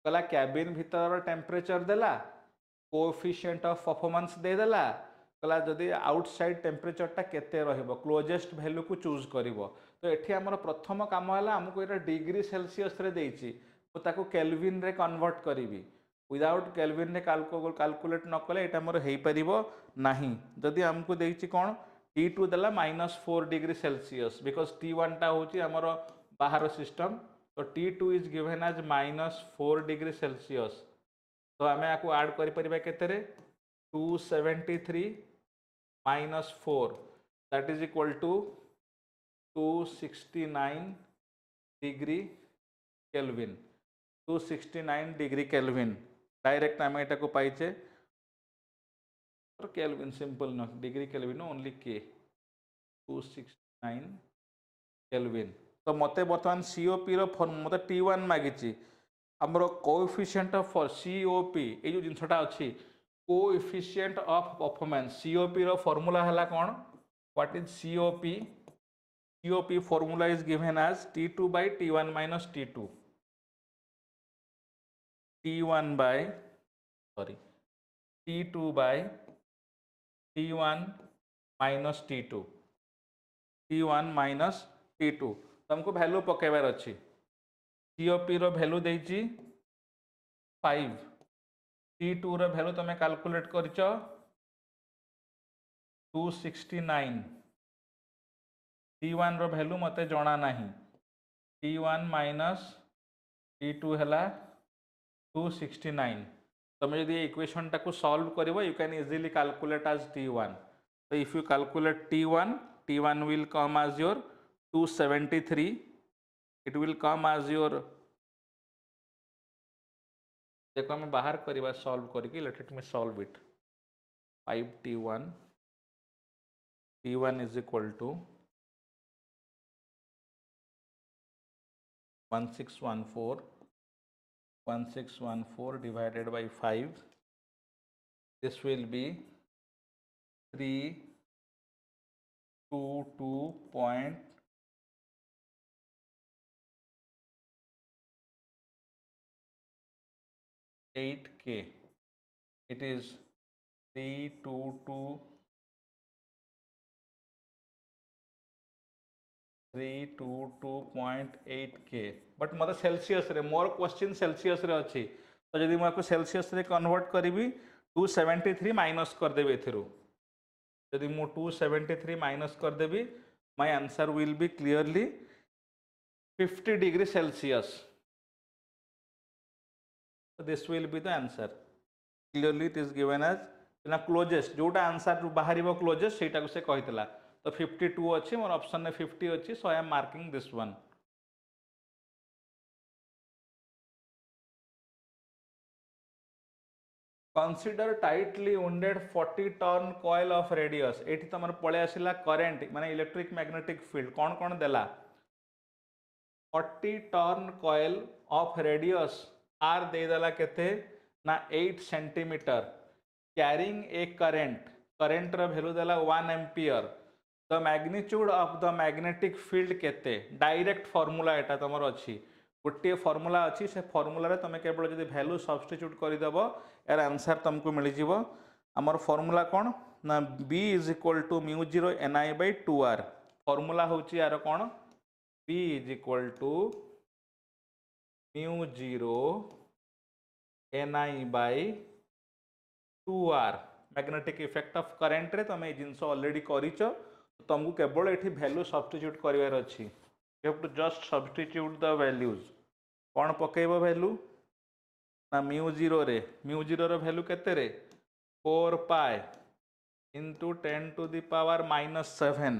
कला cabin भीतर टेम्परेचर देला कोएफिशिएंट ऑफ परफॉर्मेंस दे देला कला जदी आउटसाइड टेम्परेचर टा केते रहइबो क्लोजेस्ट वैल्यू को चूज करिवो तो एठी हमर प्रथम काम हला हमको एटा डिग्री सेल्सियस रे देइची तो ताको केल्विन रे कन्वर्ट करिवि विदाउट केल्विन रे कैलकुलेट न कले एटा हमर हेई परिबो नाही जदी हमको देइची कोन T2 देला -4 डिग्री सेल्सियस बिकॉज़ T1 टा होची हमर बाहर सिस्टम तो T2 is given as -4 degree Celsius तो आमे आपको ऐड करि परिबा केते रे 273 -4 that is equal to 269 degree kelvin 269 degree kelvin direct आमे एटा को पाइचे और केल्विन सिंपल न डिग्री केल्विन ओनली के 269 केल्विन तो मते बर्तमान सीओपी रो फॉर्म मते T1 मागिची हमरो कोएफिशिएंट ऑफ COP ए जो जिनसटा अछि कोएफिशिएंट ऑफ परफॉर्मेंस COP रो फार्मूला हला कोन what is COP COP formula is given as T2 by T1 minus T2 T1 by sorry T2 by T1 minus T2 T1 minus T2 तुमको वैल्यू पकेबार अछि COP रो वैल्यू देइची 5 T2 रो वैल्यू तमे कैलकुलेट करछ 269 T1 रो वैल्यू मते जणा नाही T1 माइनस T2 हैला 269 तुम यदि इक्वेशन टाको सॉल्व करिवो you can easily calculate as T1 so if you calculate T1 will come as your 273 it will come as your देखो हमें बाहर करिवा सॉल्व करके let me solve it 5T1 T1 is equal to 1614 divided by 5 this will be 322.8K it is 322.8K but मत सेल्सियस रे मोर क्वेश्चन सेल्सियस रे अच्छी तो जब मुझे सेल्सियस रे कन्वर्ट करी 273 माइनस करदेवी एथिरु यदि मु 273 माइनस करदेवी my answer will be clearly 50 degree Celsius so this will be the answer clearly it is given as closest जोटा आंसर बाहर क्लोजेस्ट सेटा को से कहितला तो 52 अच्छी मोर ऑप्शन में 50 अच्छी so I am marking this one consider tightly wounded 40 turn coil of radius एठी तमर पळे आसिला करंट माने इलेक्ट्रिक मैग्नेटिक फील्ड कोन कोन देला 40 turn coil of radius R दे देला केते ना 8 सेंटीमीटर कैरिंग ए करंट रो वैल्यू देला 1 ampere the magnitude of the magnetic field केते डायरेक्ट फार्मूला एटा तमर अछि गोटे फार्मूला अच्छी से फार्मूला रे तुम केवल जब वैल्यू सब्स्टिट्यूट करदेव यार आंसर तुमको मिल जाव आमर फार्मूला कौन ना B is equal to μ0 Ni by 2R formula हूँ यार कौन B is equal to μ0 Ni by 2R magnetic effect of current रे तुम ये जिनस ऑलरेडी करिच तुमको केवल ये वैल्यू सब्स्टिट्यूट करिवार अछि you have to just substitute the values कौन पकेबो वैल्यू ना μ0 रो वैल्यू केते रे 4 pi into 10 to the power -7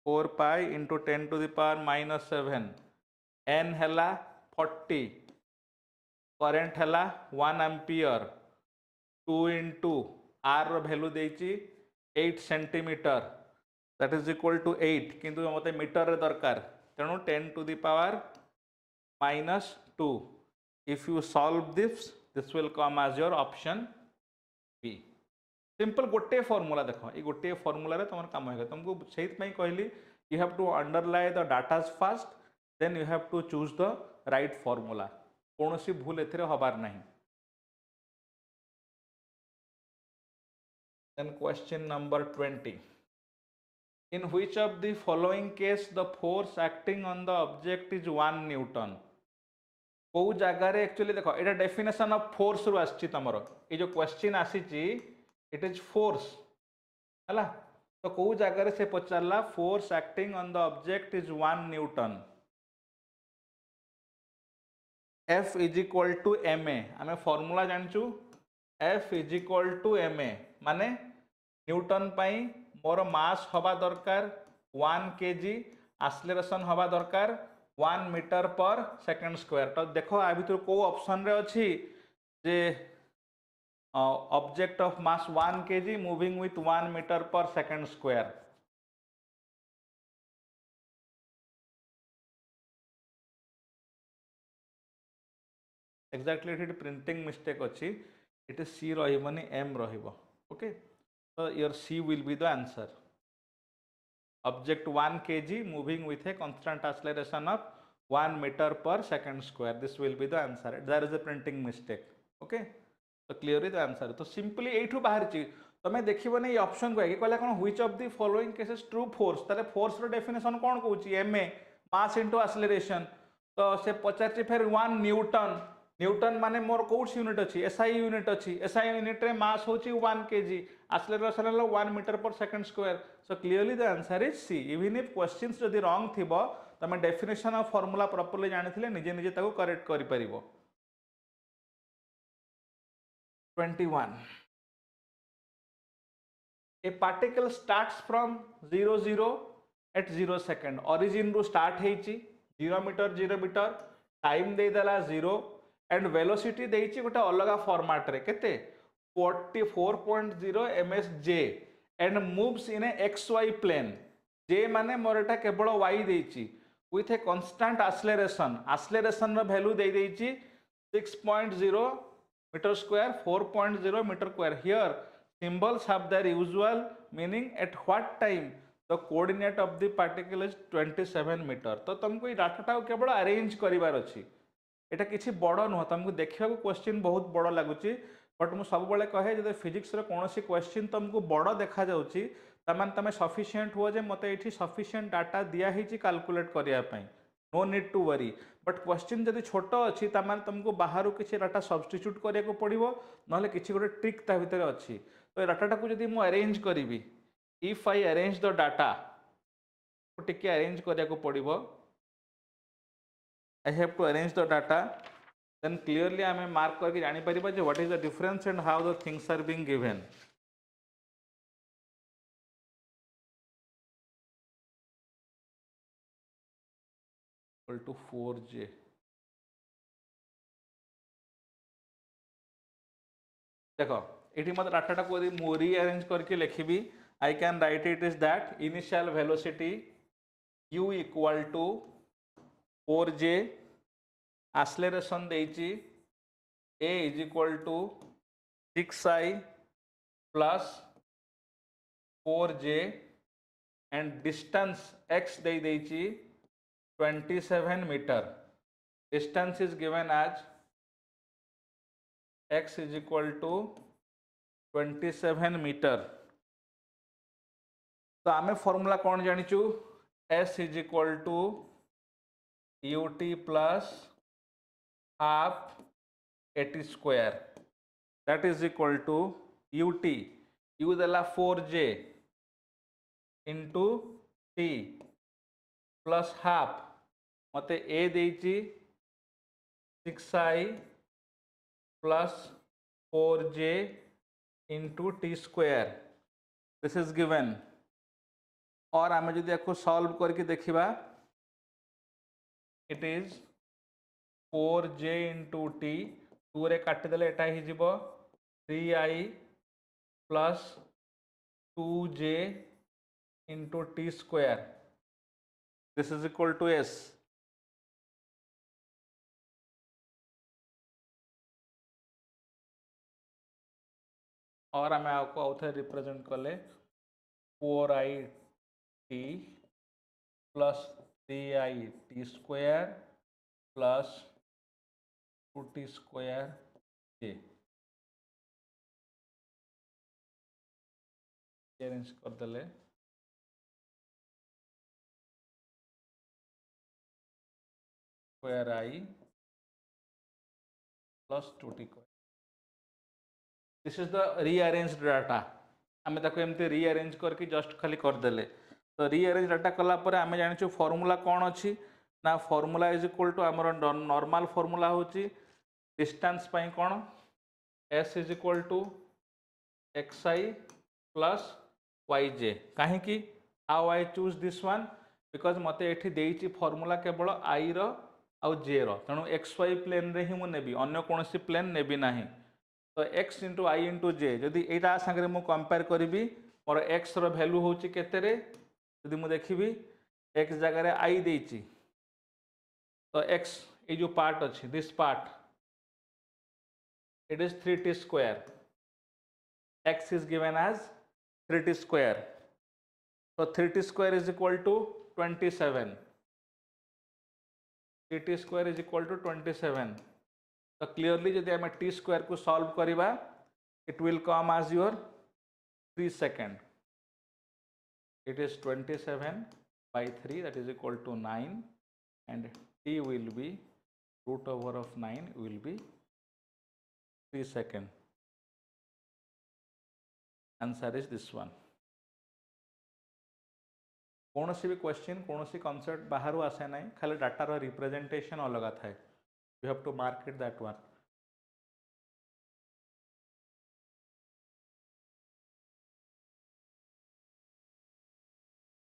4 pi into 10 to the power -7 n हैला 40 करंट हैला 1 एम्पियर 2 इंटू r रो वैल्यू देछि 8 centimetre that is equal to 8 किंतु मते मीटर रे दरकार तेणु 10 to the power -2 if you solve this will come as your option B simple गोटे फॉर्मूला देखो ये गोटे फॉर्मूला रे तुम काम होगा तुमको से कहली you have to underline the datas first then you have to choose the right formula कौन सी भूल एथिरे हबार नहीं then question number 20 in which of the following case the force acting on the object is 1 Newton को जगह रे एक्चुअली देखो एटा डेफिनेशन ऑफ फोर्स रु आछि तमरो ए जो क्वेश्चन आसीची इट इज फोर्स हला तो को जगह रे से पचारला force acting on the object is 1 newton F is equal to ma आमे फार्मूला जानचू F is equal to ma माने न्यूटन पाई मोर मास हवा दरकार 1 kg एक्सेलरेशन हवा दरकार 1 मीटर पर सेकंड स्क्वायर तो देखो आ भीतर को ऑप्शन रे अछि जे object of mass 1 kg moving with 1 metre per second square exactly it printing mistake अछि इट इज C रहिबनी M रहिबो okay so your C will be the answer object 1 kg moving with a constant acceleration of 1 meter per second square this will be the answer there is a printing mistake okay so clearly the answer तो simply एठू बाहर ची तमे देखिबो नै ऑप्शन को कहला कोन which of the following cases true force ताले फोर्स रो डेफिनेशन कोन कहूची ma मास इनटू एक्सेलरेशन तो से पचारची फिर 1 न्यूटन न्यूटन माने मोर कोर्स यूनिट अछि SI यूनिट अछि SI यूनिट रे मास होची 1 kg acceleration is 1 meter per second square. So clearly the answer is C. Even if questions जदि wrong थिबो तमे definition of formula properly जानिथिले निजे निजे ताको correct करि परिबो. 21. A particle starts from 0 at 0 second. Origin ru start heichi 0 meter time दे देला 0 and velocity देइछि गोटे अलगा फॉर्मेट रे केते 44.0 msj and moves in a xy plane. j माने मोर एटा केवल y देइछि with a constant acceleration. acceleration row value they देइछि 6.0 meter square 4.0 meter square. Here symbols have their usual meaning. At what time the coordinate of the particle is 27 meter. तो तुमको ये डाटा टा केवल अरेंज करिवार अछि. एटा किछि बड़ नुह तुमको देखिया को क्वेश्चन बहुत बड़ लागुची बट मु सब बेले कहे जदि फिजिक्स रे कोनोसी क्वेश्चन तुमको बड़ देखा जाउची तमान तमे सफिशिएंट हो जे मते एठी सफिशिएंट डाटा दिया हिची कैलकुलेट करिया पई. No need to worry. But question जदि छोट अछि तमान तुमको बाहरु किछि डाटा सब्स्टिट्यूट करिया को पड़िबो नहले किछि गोटे ट्रिक ता भितरे अछि. तो ए डाटा को जदि मु अरेंज करिवि if I arrange the data को टिके अरेंज करिया को पड़िबो. I have to arrange the data, then clearly I am mark करके जानी परिबा जे what is the difference and how the things are being given. Equal to 4j. देखो एठी मत डाटा को मु रीअरेंज करके लिखिबी. I can write it is that initial velocity u equal to 4j, acceleration देइछि a is equal to 6i plus 4j and distance x देइछि 27 meter. Distance is given as x is equal to 27 meter. तो आमे फॉर्मूला कौन जानिचु s is equal to ut plus half at square. That is equal to ut u देला 4j into t plus half मते a देइछि 6i plus 4j into t square. This is given. और आमे जदि याको सॉल्व करके देखिबा it is 4j into t 2 रे काटि देले एटा ही जिवो 3i plus 2j into t square. This is equal to s. और आमे आपको आउथे रिप्रेजेंट करले 4i t plus 3i t square plus 2t square j. Arrange कर देले square I plus 2t square. This is the rearranged data. आमे ताको एमते रीअरेंज करके जस्ट खाली कर देले. तो रीअरेंज डाटा कला परे आमे जानिछु फार्मूला कोन अछि ना फार्मूला इज इक्वल टू हमर नॉर्मल फार्मूला होछि डिस्टेंस पई कोन s is equal to xi plus yj. काहे कि how I choose this one because मते एठी देइछि फार्मूला केवल i रो आउ j रो तणु xy प्लेन रे ही मु नेबी अन्य कोनोसी प्लेन नेबी नाही. तो x into i into j जदि एटा संगे मु कंपेयर करिवि मोर x रो वैल्यू होछि केते रे जदि मु देखिबि x जगह रे i देइछि तो x ए जो पार्ट अछि this part it is 3t square. X is given as 3t square. So 3t square is equal to 27. 3t square is equal to 27. So clearly जदि हम t square को solve करिबा it will come as your 3 second. It is 27 by 3 that is equal to 9 and t will be root over of 9 will be 3 second. Answer is this one. कौन सी भी क्वेश्चन कौन सी कॉन्सेप्ट बाहर आसे ना, खाली डाटार रिप्रेजेंटेशन अलग थाए, you have to mark it that one.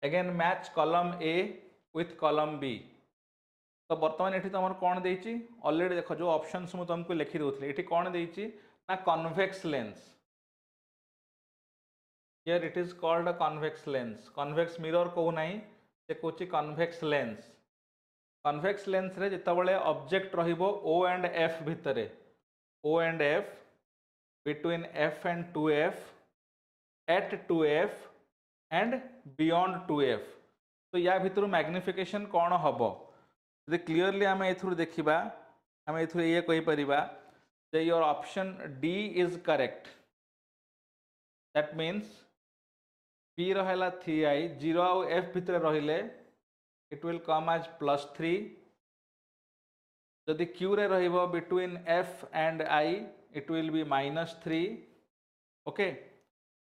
Again match column A with column B. तो बर्तमान ये तुम कौन देती ऑलरेडी देख, जो ऑप्शंस मुझे तुमको लिखी दूसरी ये कौन देती ना convex lens. Here it is called a convex lens. Convex mirror कहू ना, से कौन कन्वेक्स लेंस। कन्वेक्स लेंस रे जितेबाला ऑब्जेक्ट रहिबो ओ एंड एफ भितर, O and F between F and 2f, at 2f and beyond 2f, तो या भितर मैग्निफिकेशन कौन हम जो क्लीयरली आम ए देखा, आम ए कही परिबा जे your option D is correct. That means P रहा 3i, 0 आउ f भितर रहिले इट विल कम एज +3। जदि क्यू रे रहिबो between f and i it will B -3। Okay,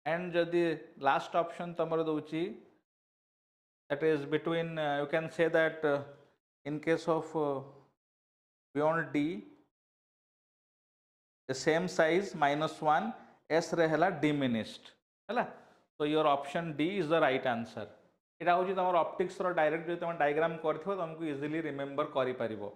and जदि लास्ट ऑप्शन तुम दूची that is between you can say that in case of beyond d the same size -1 s रे हला diminished हला। so your option d is the right answer। एटा होची तमर ऑप्टिक्स रो डायरेक्ट जो तुम डायग्राम करथिबो तुमको इजीली रिमेंबर करि परिबो।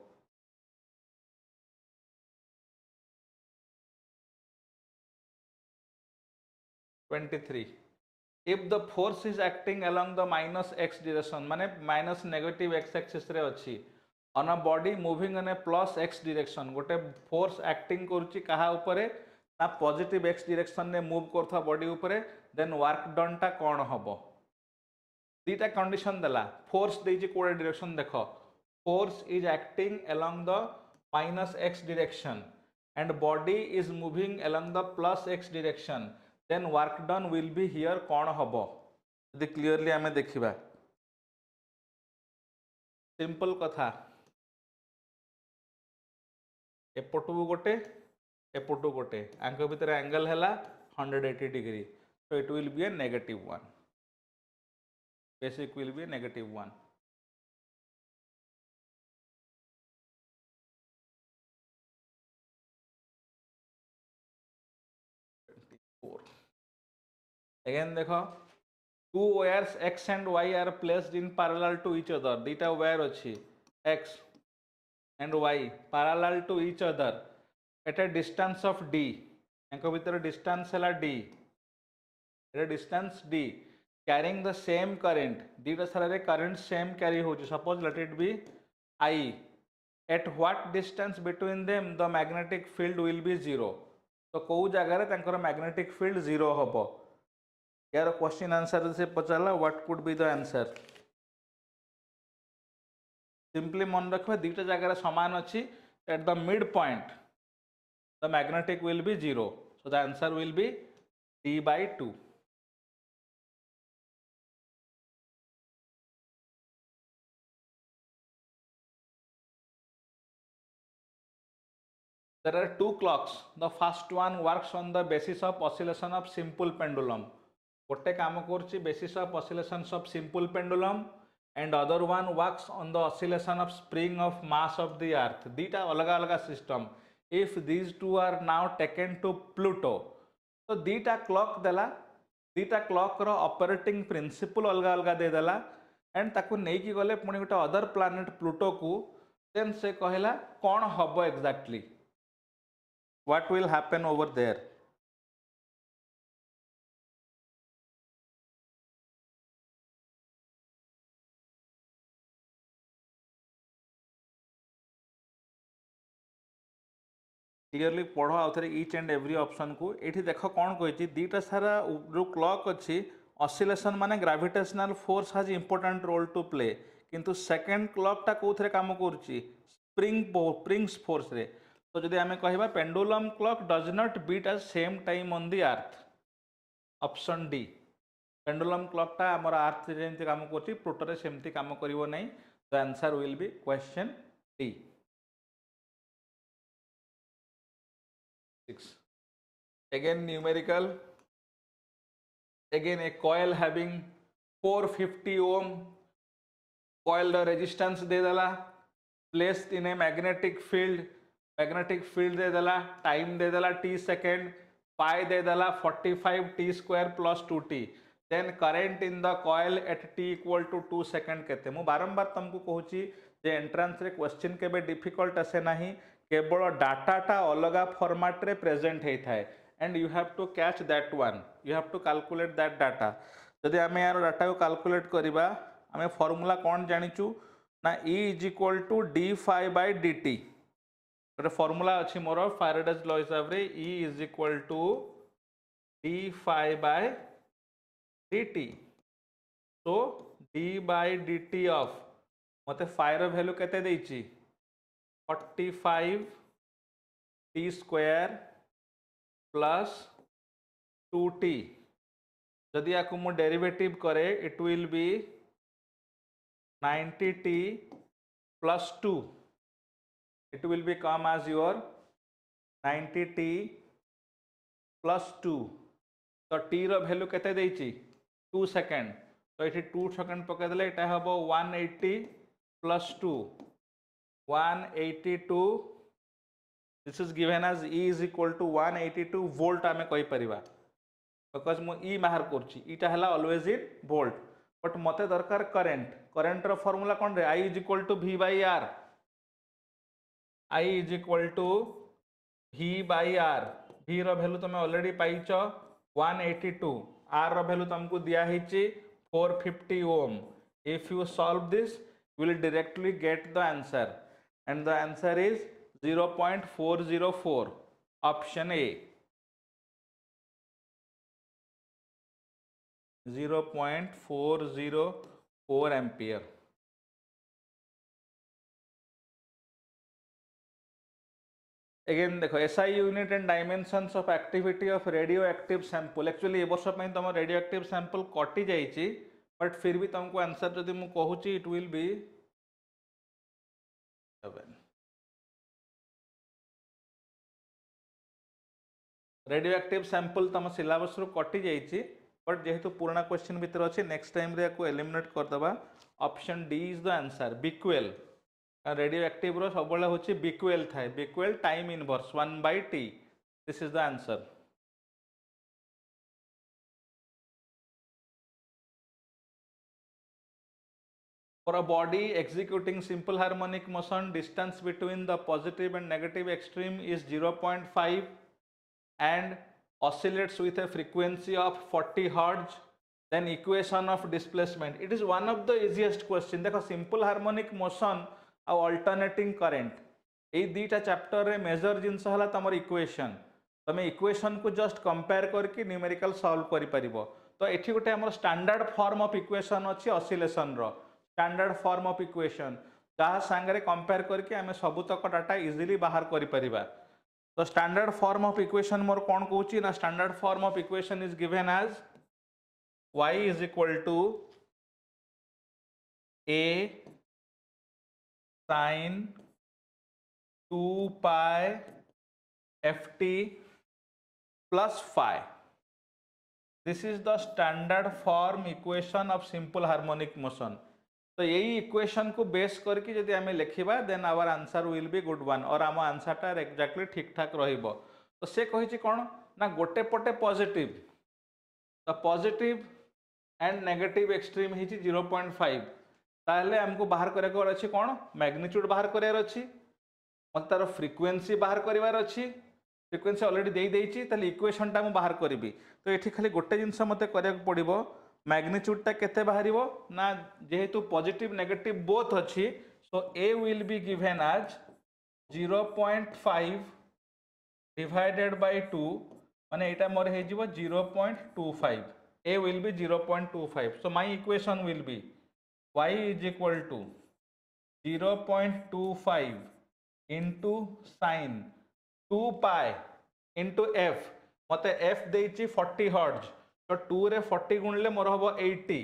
23 if the force is acting along the -x direction, माने माइनस नेगेटिव x एक्सिस रे अछि, on a body moving in a +x direction, गोटे फोर्स एक्टिंग करूची कहा उपरे ना पॉजिटिव x डायरेक्शन ने मूव करथा बॉडी उपरे, देन वर्क डन टा कोन हबो। दीटा कंडीशन देला, फोर्स देजी कोडे डायरेक्शन देखो, force is acting along the -x direction and body is moving along the +x direction, then work done will be here कौन हम यदि क्लीयरली आम देखा। सिंपल कथा, एपटू गोटे एपटू गोटे आंक भितर एंगल है 180 degree, so it will be a -1, basic will be a -1। Again देखो, two wires x and y are placed in parallel to each other, दीटा वायर अच्छी x and y parallel to each other at a distance of d, एंक भितर डिस्टेंस है d, at distance d carrying the same current, दीटा सारे करंट सेम कैरी होची, suppose let it be I, at what distance between them the magnetic field will be 0, तो कौ जगार तांकर मैग्नेटिक फील्ड 0 हम। यार क्वेश्चन आंसर से पचारा what could be the answer, simply मन रखबे दीटा जगार समान अच्छी, at the mid point the magnetic will be 0, so the answer will be d/2। There are two clocks, the first one works on the basis of oscillation of simple pendulum, गोटे काम करछि basis of oscillations of simple pendulum, and other one works on the oscillation of spring of mass of the earth, दीटा अलग अलग system. if these two are now taken to Pluto, तो दीटा क्लॉक देला, दीटा क्लॉक रो ऑपरेटिंग प्रिंसिपल अलग अलग दे देला, एंड ताकू नहीं कि गले पुणी गोटे अदर प्लैनेट प्लूटो को, देन से कहला कौन हबो exactly, what will happen over there। Clearly पढ़ो आउे इच एंड एवरी ऑप्शन को, ये देख कौन कही दीटा सारा जो क्लॉक अच्छी ऑसिलेशन माने gravitational force has important role to play, किंतु सेकंड क्लॉक टा कौन काम करुच्ची स्प्रिंग्स फोर्स रे, तो जदि आम कह pendulum clock does not beat at same time on the earth, option D, pendulum clock टा आमर अर्थ जमी काम कर प्लूटो सेमती काम करिवो नहीं, the answer will B question D. Again numerical, again a coil having 450 ohm coil resistance दे देला placed in a magnetic field दे देला time दे देला t second pi दे देला 45 t square plus 2t then current in the coil at t equal to 2 second केते मु बारंबार तुमको कहूची जे एंट्रांस रे क्वेश्चन केबे डिफिकल्ट आसे नाही केवल डाटाटा अलगा फॉर्मेट रे प्रेजेंट होई थाए and you have to catch that one, you have to calculate that data. जदि आमे यार डाटा को कैलकुलेट करिबा आमे फार्मूला कोन जानिचु ना E is equal to d phi by dt गोटे फार्मूला अछि मोर फैराडेज लॉ हिसाब रे E is equal to d phi by dt. so d by dt of मते phi रो वैल्यू केते देइची 45 t स्क्वायर प्लस 2t जदि आपको मु डेरिवेटिव करे it will B 90t plus 2 it will be come as your 90t plus 2 तो t रो वैल्यू केते देइची 2 सेकंड तो ये 2 सेकंड पके देले एटा हबो 180 plus 2 182 this is given as E is equal to 182 volt आमे कहि परिबा बिकॉज मु E बाहर करछि इटा हला ऑलवेज इन वोल्ट बट मते दरकार करंट रो फार्मूला कोन रे I is equal to V by R I is equal to V by R V रो वैल्यू तुम ऑलरेडी पाइछ 182 R रो वैल्यू तुमको दिया हिची 450 ohm if you solve this you will directly get the answer and the answer is 0.404 option A 0.404 ampere. Again देखो SI unit and dimensions of activity of radioactive sample actually ए वर्ष पई तम radioactive sample कटि जाइछि बट फिर भी तुमको आंसर जदि मु कहूची it will be 7. Radioactive sample तुम सिलेबस रु कटि जाइछि बट जेहेतु पुराना क्वेश्चन भीतर अच्छे नेक्स्ट टाइम रे को एलिमिनेट करदबा option D is the answer becquerel radioactive रो सबले होछि बिक्वेल थाए becquerel time inverse 1/t this is the answer. For a body executing simple harmonic motion, distance between the positive and negative extreme is 0.5 and oscillates with a frequency of 40 Hz. Then equation of displacement. It is one of the easiest question. देखो simple harmonic motion और alternating current ये दीटा चैप्टर रे मेजर जिनस हला तमर इक्वेशन तमे इक्वेशन को जस्ट कंपेयर करके न्यूमेरिकल सॉल्व करि परिबो. तो एठी गोटे हमर स्टैंडर्ड फॉर्म ऑफ इक्वेशन अछि ऑसिलेशन रो स्टैंडर्ड फॉर्म ऑफ इक्वेशन जहा संगे कंपेयर करके हमें सबुतक डाटा इजीली बाहर करि परिबा. तो स्टैंडर्ड फॉर्म ऑफ इक्वेशन मोर कोन कहूची ना standard form of equation is given as y is equal to a sin 2 pi ft plus phi. This is the standard form equation of simple harmonic motion. तो यही इक्वेशन को बेस करके जदि आमे लिखिबा then our answer will be good one और आम आंसर टा एक्जाक्टली ठीक ठाक रहिबो. तो से कहिछि कोन ना गोटे पटे पॉजिटिव तो पॉजिटिव एंड नेगेटिव एक्सट्रीम हिची 0.5 ताहले हमको बाहर करे को अछि कोन मैग्नीट्यूड बाहर करे अछि मत तार फ्रीक्वेंसी बाहर करिवार अछि फ्रीक्वेंसी ऑलरेडी देई देइछि ताले इक्वेशन टा मु बाहर करबी. तो एठी खाली गोटे जिंस मते करे को पड़िबो मैग्नीट्यूड टा केते बाहरिबो ना जेहेतु पॉजिटिव नेगेटिव बोथ अछि सो A will be given as 0.5 divided by 2 माने एटा मोर हे जिवो 0.25 A will be 0.25. So my equation will be y is equal to 0.25 into sin 2 pi into f मते f देइछि 40 Hz तो 2 रे 40 गुणले मोर हबो 80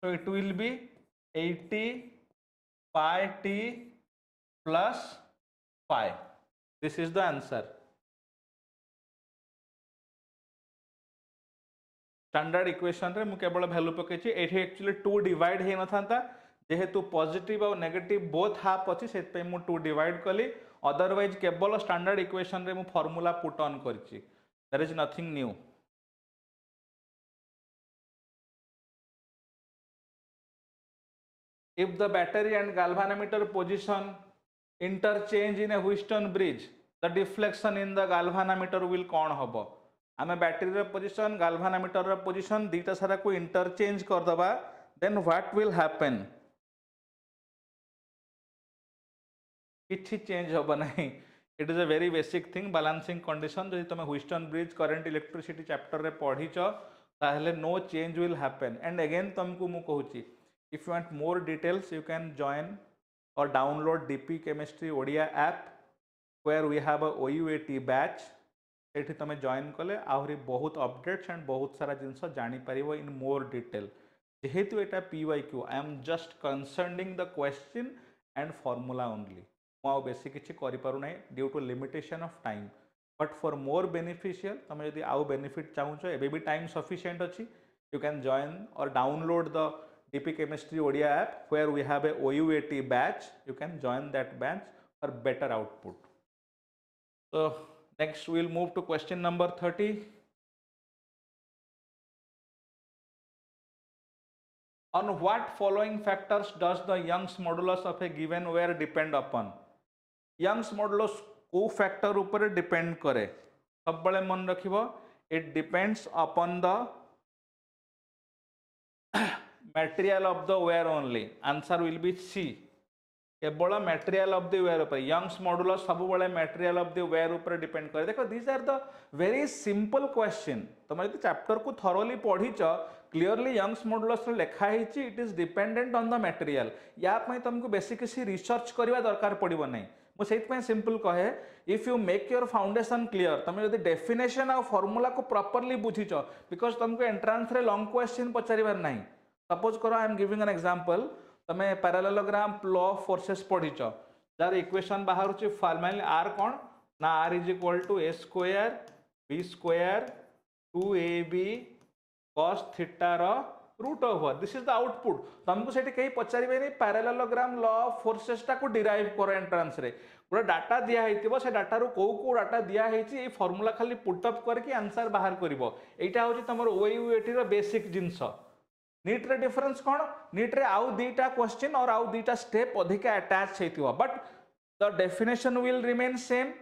so it will be 80 pi t plus pi. This is the answer. Standard equation रे मु केवल वैल्यू पकेछि एठी एक्चुअली 2 डिवाइड हे न थांता जेहेतु पॉजिटिव और नेगेटिव बोथ हाफ अछि सेत पे मु 2 डिवाइड कली अदरवाइज केवल स्टैंडर्ड इक्वेशन रे मु फार्मूला पुट ऑन करछि there is nothing new if the battery and galvanometer position interchange in a Wheatstone bridge the deflection in the galvanometer will कौन हबो आमे बैटरी रे पोजीशन galvanometer रे पोजीशन दीटा सारा को इंटरचेंज कर दबा then what will happen किछि चेंज होबो नहीं it is a very basic thing balancing condition जदि तुम Wheatstone bridge current electricity chapter रे पढिछ ताहले no change will happen and again तुमको मु कहूची if you want more details you can join or download DP chemistry odia app where we have a OUAT batch एठी तमे जॉइन कले आहुरी बहुत अपडेट्स एंड बहुत सारा जिनस जानी परिबो इन मोर डिटेल जेहेतु एटा PYQ I am just concerning the question and formula only मु बेसी किछि करि पारु नै due to limitation of time but for more beneficial तमे यदि आउ बेनिफिट चाहूछ एबे भी टाइम सफिशिएंट अछि यू कैन जॉइन और download the DP Chemistry Odia app where we have a OUAT batch. You can join that batch for better output. So next we'll move to question number 30. On what following factors does the Young's modulus of a given wire depend upon? Young's modulus को factor ऊपर depend करे सब बड़े मन रखिबो it depends upon the material of the wire only answer will be C केवल material of the wire ऊपर Young's modulus सब बड़े material of the wire ऊपर depend करे देखो these are the very simple question तुम यदि चैप्टर को thoroughly पढ़िछ clearly Young's modulus रे लिखा हिची it is dependent on the material या पई तुमको बेसी किसी रिसर्च करबा दरकार पड़िबो नै मु सेत पे सिंपल कहे if you make your foundation clear तुम यदि डेफिनेशन और फार्मूला को प्रॉपर्ली बुझिछ बिकॉज़ तुमको एंट्रेंस रे लॉन्ग क्वेश्चन पचारिबार नै सपोज करो I am giving an example तमे पैरेललोग्राम लॉ ऑफ फोर्सेस पढ़िछ जार इक्वेशन बाहर छि फार्मली r कोन ना r is equal to a square b square 2ab cos theta रो root over this is the output तुमको सेठी कहीं पचारिबे नै पैरेललोग्राम लॉ ऑफ फोर्सेस टा को डिराइव करो एंट्रेंस रे पूरा डाटा दिया हेतिबो से डाटा रो को डाटा दिया हेछि ए फार्मूला खाली पुट अप करके आंसर बाहर करबो एटा होछि तमर OUAT रो बेसिक जिंस नीट रे डिफरेंस कोन नीट रे आउ दीटा क्वेश्चन और आउ दीटा स्टेप अधिका अटैच हेतिबो but the definition will remain same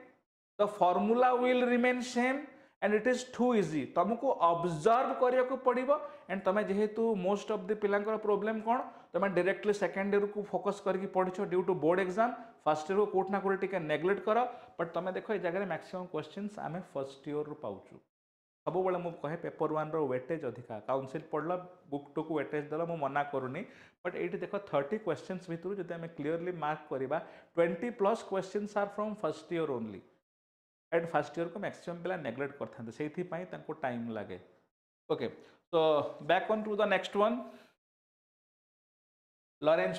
the formula will remain same and it is too easy तुमको ऑब्जर्व करिया को पड़िबो एंड तमे जेहेतु मोस्ट ऑफ द पिलांकर प्रॉब्लम कोन तमे डायरेक्टली सेकंड ईयर को फोकस करके पढिछो due to board exam first year को कोट ना कोट टिके नेग्लेक्ट करो बट तमे देखो ए जगह मैक्सिमम क्वेश्चंस आमे फर्स्ट ईयर रो पाउछु सब बेले मु कहे पेपर 1 रो वेटेज अधिका काउंसिल पढ़ला बुक 2 को वेटेज दला मु मना करूनी बट एठी देखो 30 क्वेश्चंस भितरु जदि हमें क्लियरली मार्क करिबा 20 plus questions are from first year only and first year को मैक्सिमम पिला नेग्लेक्ट करथांते सेथि पई तांको टाइम लागे okay so back on to the next one Lorentz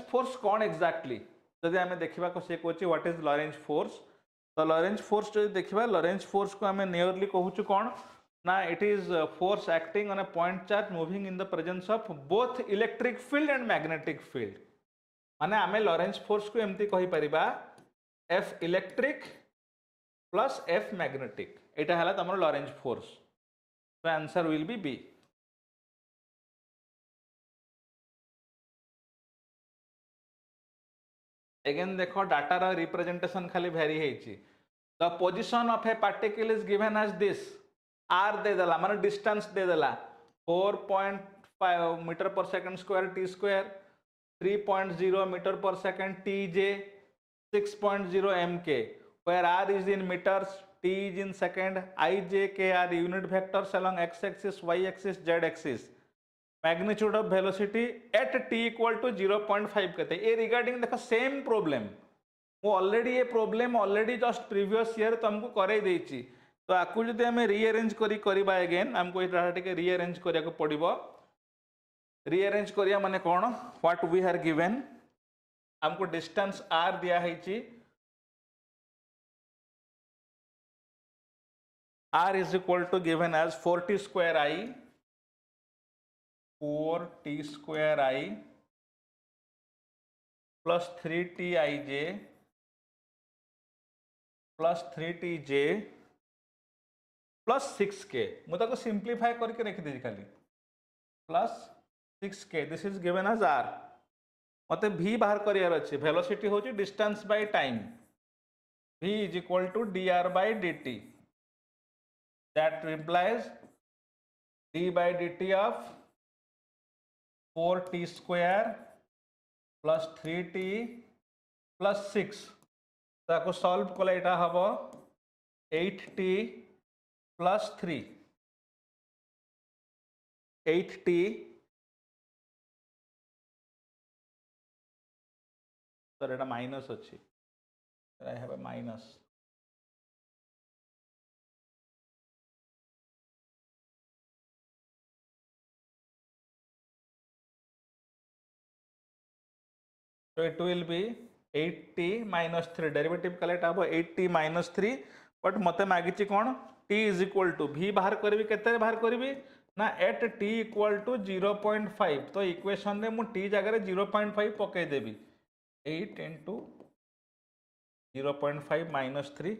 force कौन एक्जाक्टली जदि हमें देखिबा को से कोची व्हाट इज लॉरेंज फोर्स तो लॉरेंज फोर्स जो देखिबा लॉरेंज फोर्स को हमें नियरली कहूछु कौन ना it is force acting on a point charge moving in the presence of both electric field and magnetic field माने आमे लॉरेंज फोर्स को एमती कहि परिबा F electric plus F magnetic एटा हला तमरो लॉरेंज फोर्स तो answer will be B again देखो डाटा रा रिप्रेजेंटेशन खाली वेरी हेची the position of a particle is given as this r दे देला माने डिस्टेंस दे देला 4.5 metre per second square t square 3.0 metre per second tj 6.0 mk where r is in meters t is in second ij k are unit vectors along x axis y axis z axis magnitude of velocity at t equal to 0.5 कहते हैं ये रिगार्डिंग देखो सेम प्रॉब्लम वो ऑलरेडी ये problem already just previous year तुमको करे देछि तो आकु जदि हमें रीअरेंज करी करबा अगेन हमको ये डाटा टिके रीअरेंज करिया को पड़िबो रीअरेंज करिया माने कोन व्हाट वी आर गिवन हमको डिस्टेंस r दिया हेछि R is equal to given as 4t square I, 4t square I plus 3t ij plus 3tj plus 6k. मुझे सिंप्लीफाई करके रखी दीजिए खाली plus 6k. This is given as R. मत v बाहर करार अच्छे. वेलोसिटी हूँ distance by time. v is equal to dr by dt. That implies d by dt of 4t square plus 3t plus 6. ताको सॉल्व कले एटा हबो 8t plus 3. 8t सर एटा माइनस अच्छी. I have a minus. So it will be 8t minus 3. Derivative collect हबो 8t minus 3. बट मते मागिची कोन t is equal to v बाहर करबी केते बाहर करबी ना at t equal to 0.5. तो इक्वेशन रे मु t जगह रे 0.5 पके देबी. 8 into 0.5 minus 3.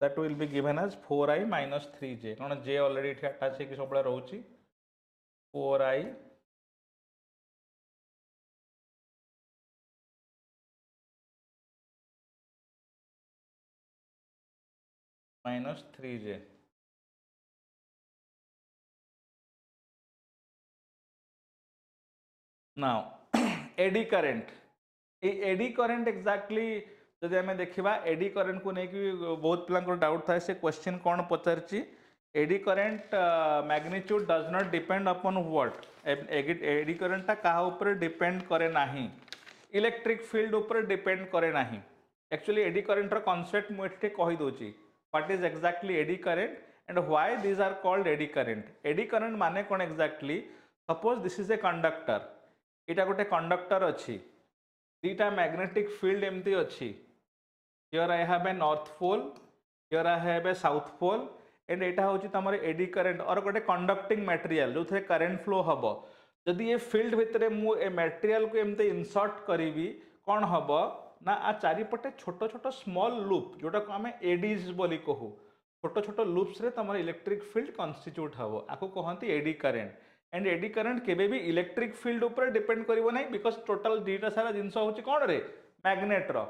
That will be given as 4i minus 3j. कौन j already इठी अटैच है कि सब रहउची 4i minus 3j. Now eddy current. Eddy current exactly जदि आम देखा एडी करंट को लेकिन बहुत पिला डाउट था से क्वेश्चन कौन पचारची. Eddy current magnitude does not depend upon what. Eddy current क्या ऊपर डिपेंड करे नाही. इलेक्ट्रिक फील्ड ऊपर डिपेंड करे नाही. एक्चुअली एडी करंट रो कांसेप्ट मुझे कही दोची what is exactly eddy current and why these are called eddy current. Eddy current माने कौन exactly. Suppose this is a conductor. इटा गोटे कंडक्टर अच्छी. दीटा मैग्नेटिक फील्ड एमती अच्छी. Here I have a north pole, here I have a south pole and एटा होची तमरे एडी करंट और गोटे कंडक्टिंग मटेरियल जो थे करंट फ्लो हबो. जदि ये फील्ड भितरे मु ए मटेरियल को एमते इंसर्ट करीबी कौन हबो ना आ चारिपटे छोट छोट स्मॉल लूप जोटा को आमे एडीज बोली कहू. छोट छोट लूप्स रे तमरे इलेक्ट्रिक फील्ड कन्स्टिट्यूट हबो. आको कहंती eddy current. And eddy current केबे भी इलेक्ट्रिक फील्ड ऊपर डिपेंड करिवो नै बिकॉज टोटल दीटा सारा जिंस होची कोन रे मैग्नेट रो.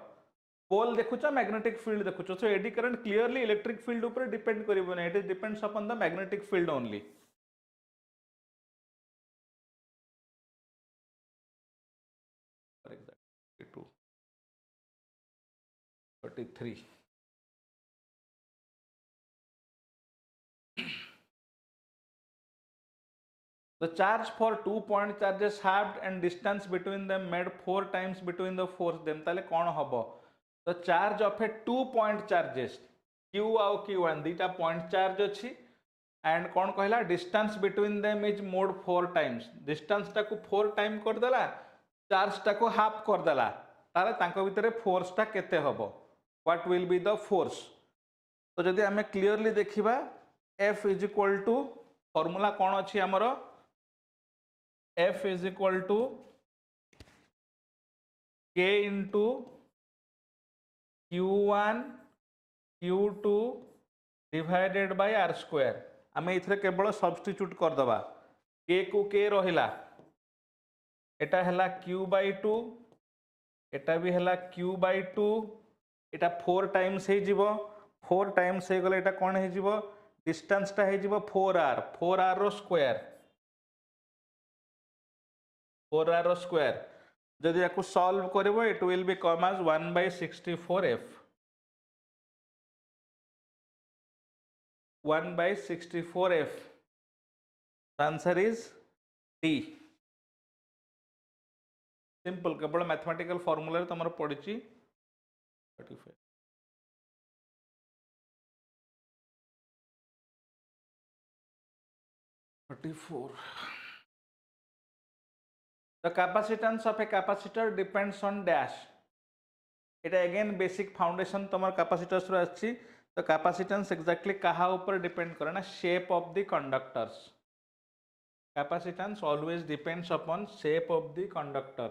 पोल देखुछ मैग्नेटिक फील्ड देखुछ. So eddy current clearly electric field ऊपर डिपेंड करिवो नै. It depends upon the magnetic field only. For example 33. The charge for 2 point charges halved and distance between them made 4 times between the force them. ताले कौन हबो. The charge of a 2 point charges q आउ q1 दीटा पॉइंट चार्ज अच्छी एंड कौन कहला distance between them is mode 4 times. Distance टाको 4 टाइम कर देला चार्ज टाको हाफ कर देला ताले तांको भितरे फोर्स टा केते हबो. What will be the force. तो जदि हमें क्लियरली देखिबा F is equal to formula कौन अच्छी हमरो F is equal to K into Q1 Q2 divided by R square. आमे इथरे केवल सब्स्टिट्यूट कर दबा. K को K रहिला एटा हला Q by 2 एटा भी हला Q by 2 एटा 4 टाइम्स हे जिवो. 4 टाइम्स हे गले एटा कोन हे जिवो डिस्टेंस टा हे जिवो 4R रो स्क्वायर. 4R रो स्क्वायर जदि याकू सॉल्व करबो it will become as 1/64F. 1/64F. The answer is D. Simple केवल मैथमेटिकल फॉर्मूला तुम पड़ी 35 34. The capacitance of a capacitor depends on dash. It again basic foundation तुम capacitors रो आछि. तो कैपेसिटेंस एक्जाक्टली कहा ऊपर डिपेंड करे ना, shape of the conductors. Capacitance always depends upon shape of the conductor.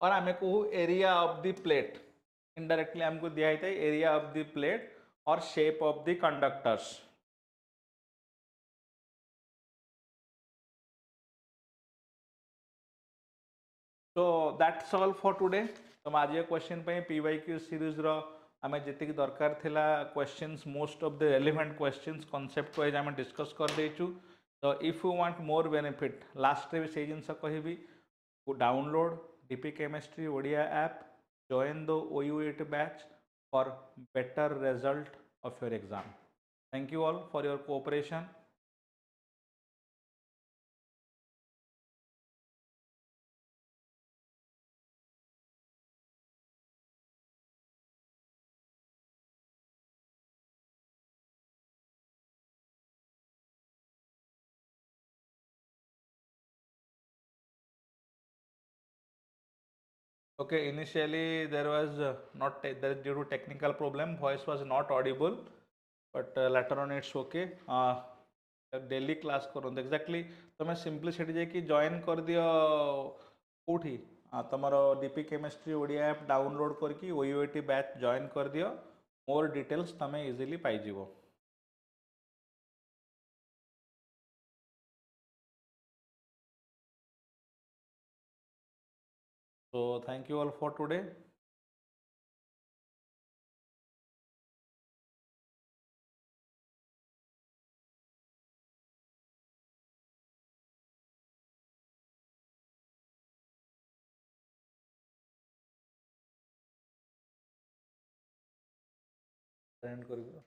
और आमे को area of the plate, indirectly हमको दिया है एरिया ऑफ द प्लेट और shape of the conductors. So that's all for today. तो आज ये क्वेश्चन पे PYQ सीरीज रो आमे जति दरकार थिला questions, most of the relevant questions concept wise आमे डिस्कस कर देचु. तो if you want more benefit, last रे भी से जिनस कहबी, download DP Chemistry Odia app, join the OUAT batch for better result of your exam. Thank you all for your cooperation. Okay, initially there was not there due to technical problem, voice was not audible, but later on it's okay. Daily class करो exactly तुम्हें simplicity जाकि join कर दियो कोठी तुम्हारो DP Chemistry Odia app download करके OUAT बैच join कर दियो, more details तुम्हें easily पाई जीवो. So thank you all for today. End करियो.